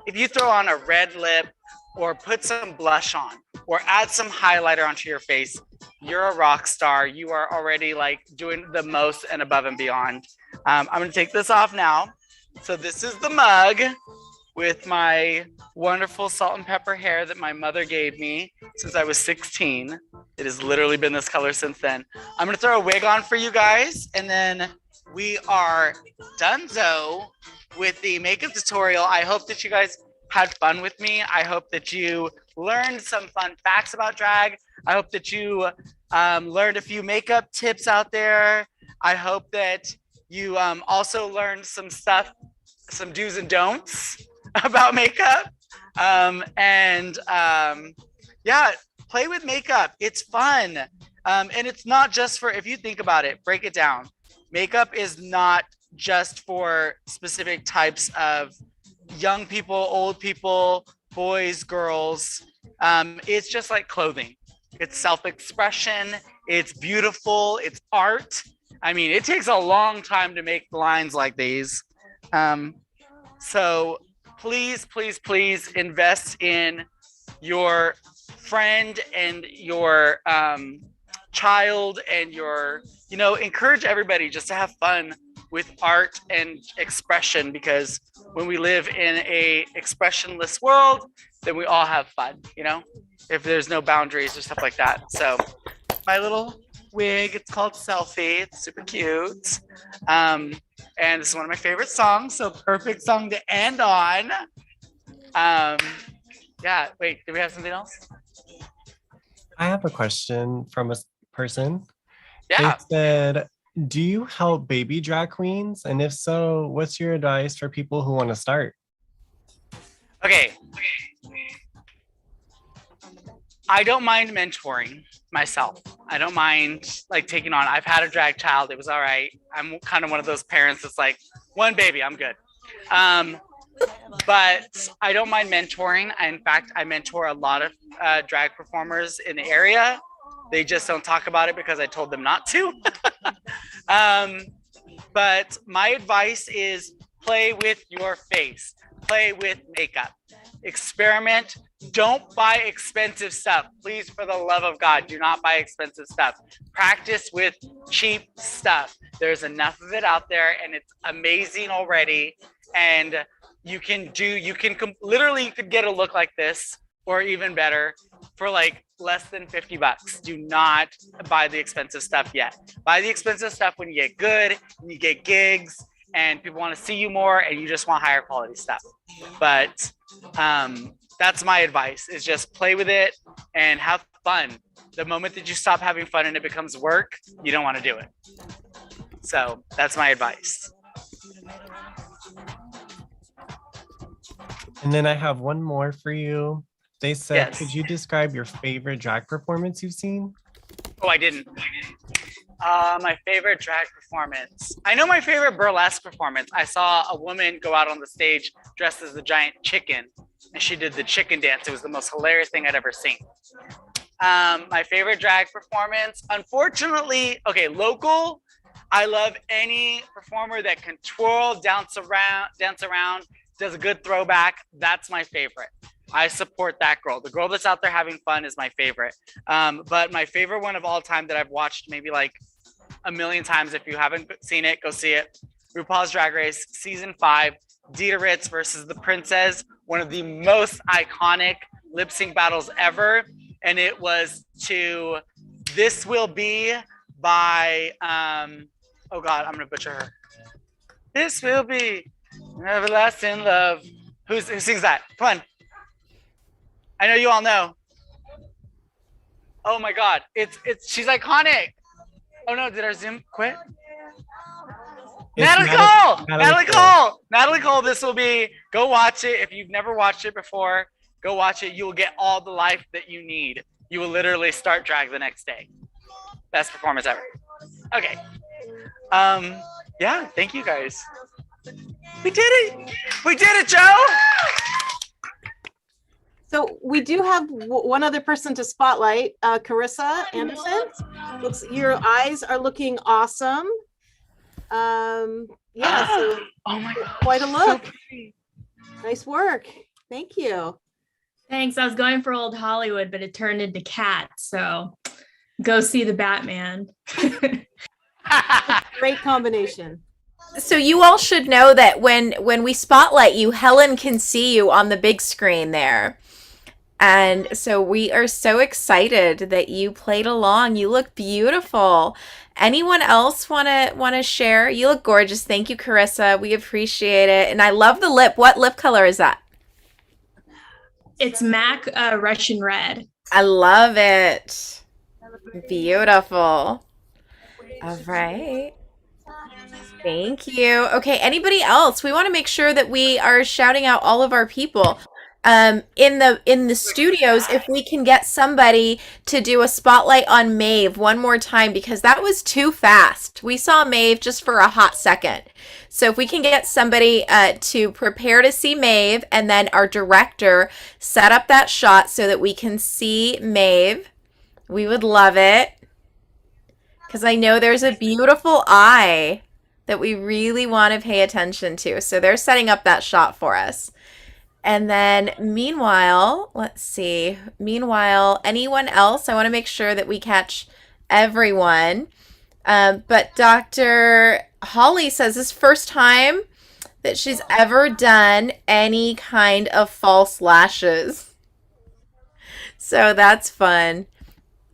If you throw on a red lip or put some blush on or add some highlighter onto your face, you're a rock star. You are already like doing the most and above and beyond. I'm going to take this off now. So this is the mug with my wonderful salt and pepper hair that my mother gave me since I was 16. It has literally been this color since then. I'm going to throw a wig on for you guys, and then we are donezo with the makeup tutorial. I hope that you guys had fun with me. I hope that you learned some fun facts about drag. I hope that you learned a few makeup tips out there. I hope that you also learned some stuff, some do's and don'ts about makeup. Yeah, play with makeup. It's fun. And it's not just for, if you think about it, break it down. Makeup is not just for specific types of young people, old people, boys, girls. It's just like clothing. It's self-expression. It's beautiful. It's art. I mean, it takes a long time to make lines like these. So please, please, please invest in your friend and your child and your, encourage everybody just to have fun with art and expression, because when we live in a expressionless world, then we all have fun, if there's no boundaries or stuff like that. So my little wig, it's called Selfie. It's super cute. And this is one of my favorite songs, so perfect song to end on. Yeah, wait, do we have something else? I have a question from a person. Yeah. They said, do you help baby drag queens? And if so, what's your advice for people who want to start? Okay. I don't mind mentoring myself. I don't mind taking on. I've had a drag child. It was all right. I'm kind of one of those parents that's like, one baby, I'm good. But I don't mind mentoring. In fact, I mentor a lot of drag performers in the area. They just don't talk about it because I told them not to. But my advice is play with your face, play with makeup, experiment. Don't buy expensive stuff. Please, for the love of God, do not buy expensive stuff. Practice with cheap stuff. There's enough of it out there and it's amazing already. And you could get a look like this or even better for less than $50. Do not buy the expensive stuff yet. Buy the expensive stuff when you get good, when you get gigs, and people want to see you more, and you just want higher quality stuff. But that's my advice: is just play with it and have fun. The moment that you stop having fun and it becomes work, you don't want to do it. So that's my advice. And then I have one more for you. They said, Yes. could you describe your favorite drag performance you've seen? Oh, I didn't. My favorite drag performance. I know my favorite burlesque performance. I saw a woman go out on the stage dressed as a giant chicken, and she did the chicken dance. It was the most hilarious thing I'd ever seen. My favorite drag performance, unfortunately, okay, local. I love any performer that can twirl, dance around, does a good throwback. That's my favorite. I support that girl. The girl that's out there having fun is my favorite. But my favorite one of all time that I've watched maybe like a million times. If you haven't seen it, go see it. RuPaul's Drag Race season 5, Dita Ritz versus the Princess. One of the most iconic lip sync battles ever. And it was to This Will Be by, oh God, I'm gonna butcher her. This will be everlasting love. Who sings that? Come on. I know you all know. Oh my God, she's iconic. Oh no, did our Zoom quit? Natalie Cole! Natalie Cole, this will be, go watch it. If you've never watched it before, go watch it. You will get all the life that you need. You will literally start drag the next day. Best performance ever. Okay. Yeah, thank you guys. We did it. We did it, Joe. So we do have one other person to spotlight, Carissa Anderson. Your eyes are looking awesome. Yeah, so oh my God, quite a look. So nice work. Thank you. Thanks. I was going for old Hollywood, but it turned into Cat. So go see the Batman. Great combination. So you all should know that when we spotlight you, Hellen can see you on the big screen there. And so we are so excited that you played along. You look beautiful. Anyone else want to share? You look gorgeous. Thank you, Carissa. We appreciate it. And I love the lip. What lip color is that? It's MAC Russian Red. I love it. Beautiful. All right. Thank you. Okay, anybody else? We want to make sure that we are shouting out all of our people. In the studios, if we can get somebody to do a spotlight on Maeve one more time, because that was too fast. We saw Maeve just for a hot second. So if we can get somebody to prepare to see Maeve, and then our director set up that shot so that we can see Maeve, we would love it. Because I know there's a beautiful eye that we really want to pay attention to. So they're setting up that shot for us. And then meanwhile, let's see. Meanwhile, anyone else? I want to make sure that we catch everyone. But Dr. Holly says this first time that she's ever done any kind of false lashes. So that's fun.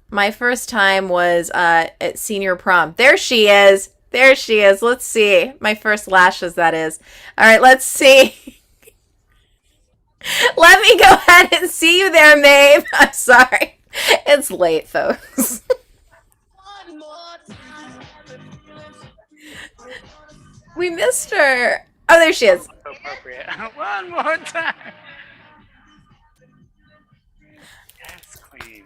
My first time was at senior prom. There she is. There she is. Let's see. My first lashes, that is. All right, let's see. Let me go ahead and see you there, Maeve. I'm sorry. It's late, folks. We missed her. Oh, there she is. So appropriate. One more time. Yes, queen.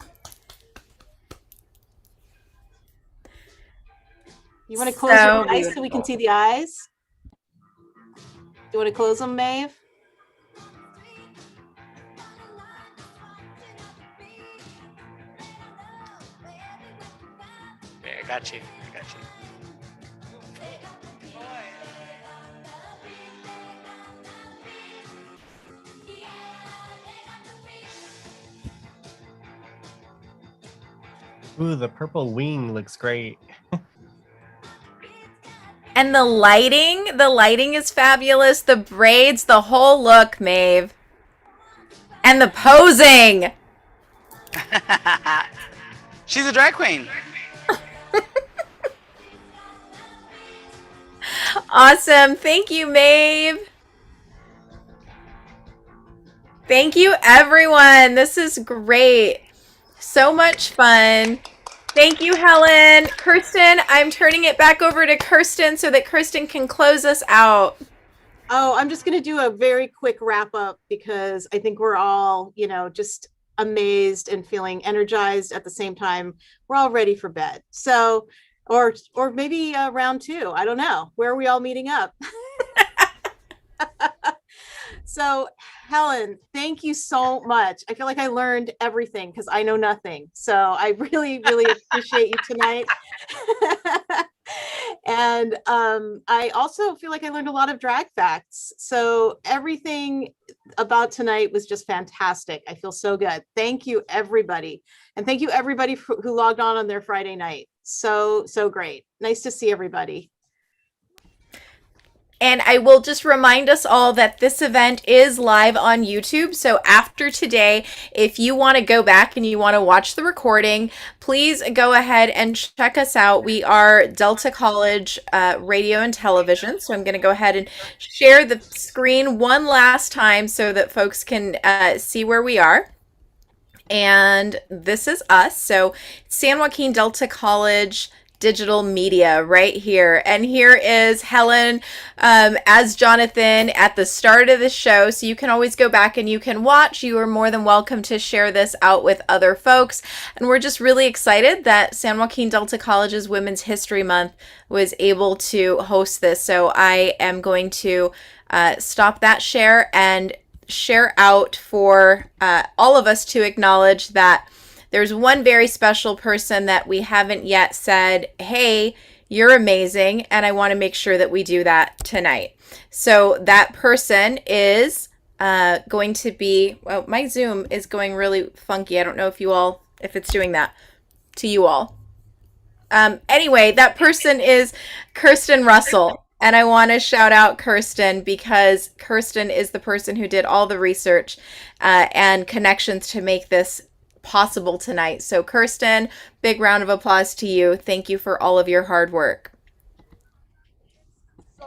You want to close So your eyes so we can see the eyes? You want to close them, Maeve? Okay, I got you. Ooh, the purple wing looks great. And the lighting is fabulous. The braids, the whole look, Maeve. And the posing. She's a drag queen. Awesome. Thank you, Maeve. Thank you, everyone. This is great. So much fun. Thank you, Helen. Kirsten, I'm turning it back over to Kirsten so that Kirsten can close us out. Oh, I'm just going to do a very quick wrap up because I think we're all, just amazed and feeling energized at the same time. We're all ready for bed. So, or maybe round two. I don't know. Where are we all meeting up? So, Helen, thank you so much. I feel like I learned everything because I know nothing. So I really, really appreciate you tonight. And I also feel like I learned a lot of drag facts. So everything about tonight was just fantastic. I feel so good. Thank you, everybody. And thank you, everybody who logged on their Friday night. So great. Nice to see everybody. And I will just remind us all that this event is live on YouTube. So after today, if you want to go back and you want to watch the recording, please go ahead and check us out. We are Delta College Radio and Television. So I'm going to go ahead and share the screen one last time so that folks can see where we are. And this is us. So San Joaquin Delta College digital media right here. And here is Helen as Jonathan at the start of the show. So you can always go back and you can watch. You are more than welcome to share this out with other folks. And we're just really excited that San Joaquin Delta College's Women's History Month was able to host this. So I am going to stop that share and share out for all of us to acknowledge that there's one very special person that we haven't yet said, hey, you're amazing, and I want to make sure that we do that tonight. So that person is going to be, well, my Zoom is going really funky. I don't know if it's doing that to you all. Anyway, that person is Kirsten Russell. And I want to shout out Kirsten because Kirsten is the person who did all the research and connections to make this possible tonight. So Kirsten, big round of applause to you. Thank you for all of your hard work.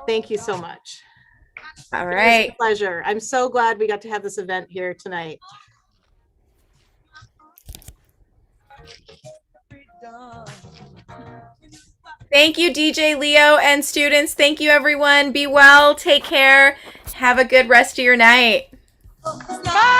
Thank you so much. All right. It was a pleasure. I'm so glad we got to have this event here tonight. Thank you, DJ Leo and students. Thank you, everyone. Be well. Take care. Have a good rest of your night. Bye.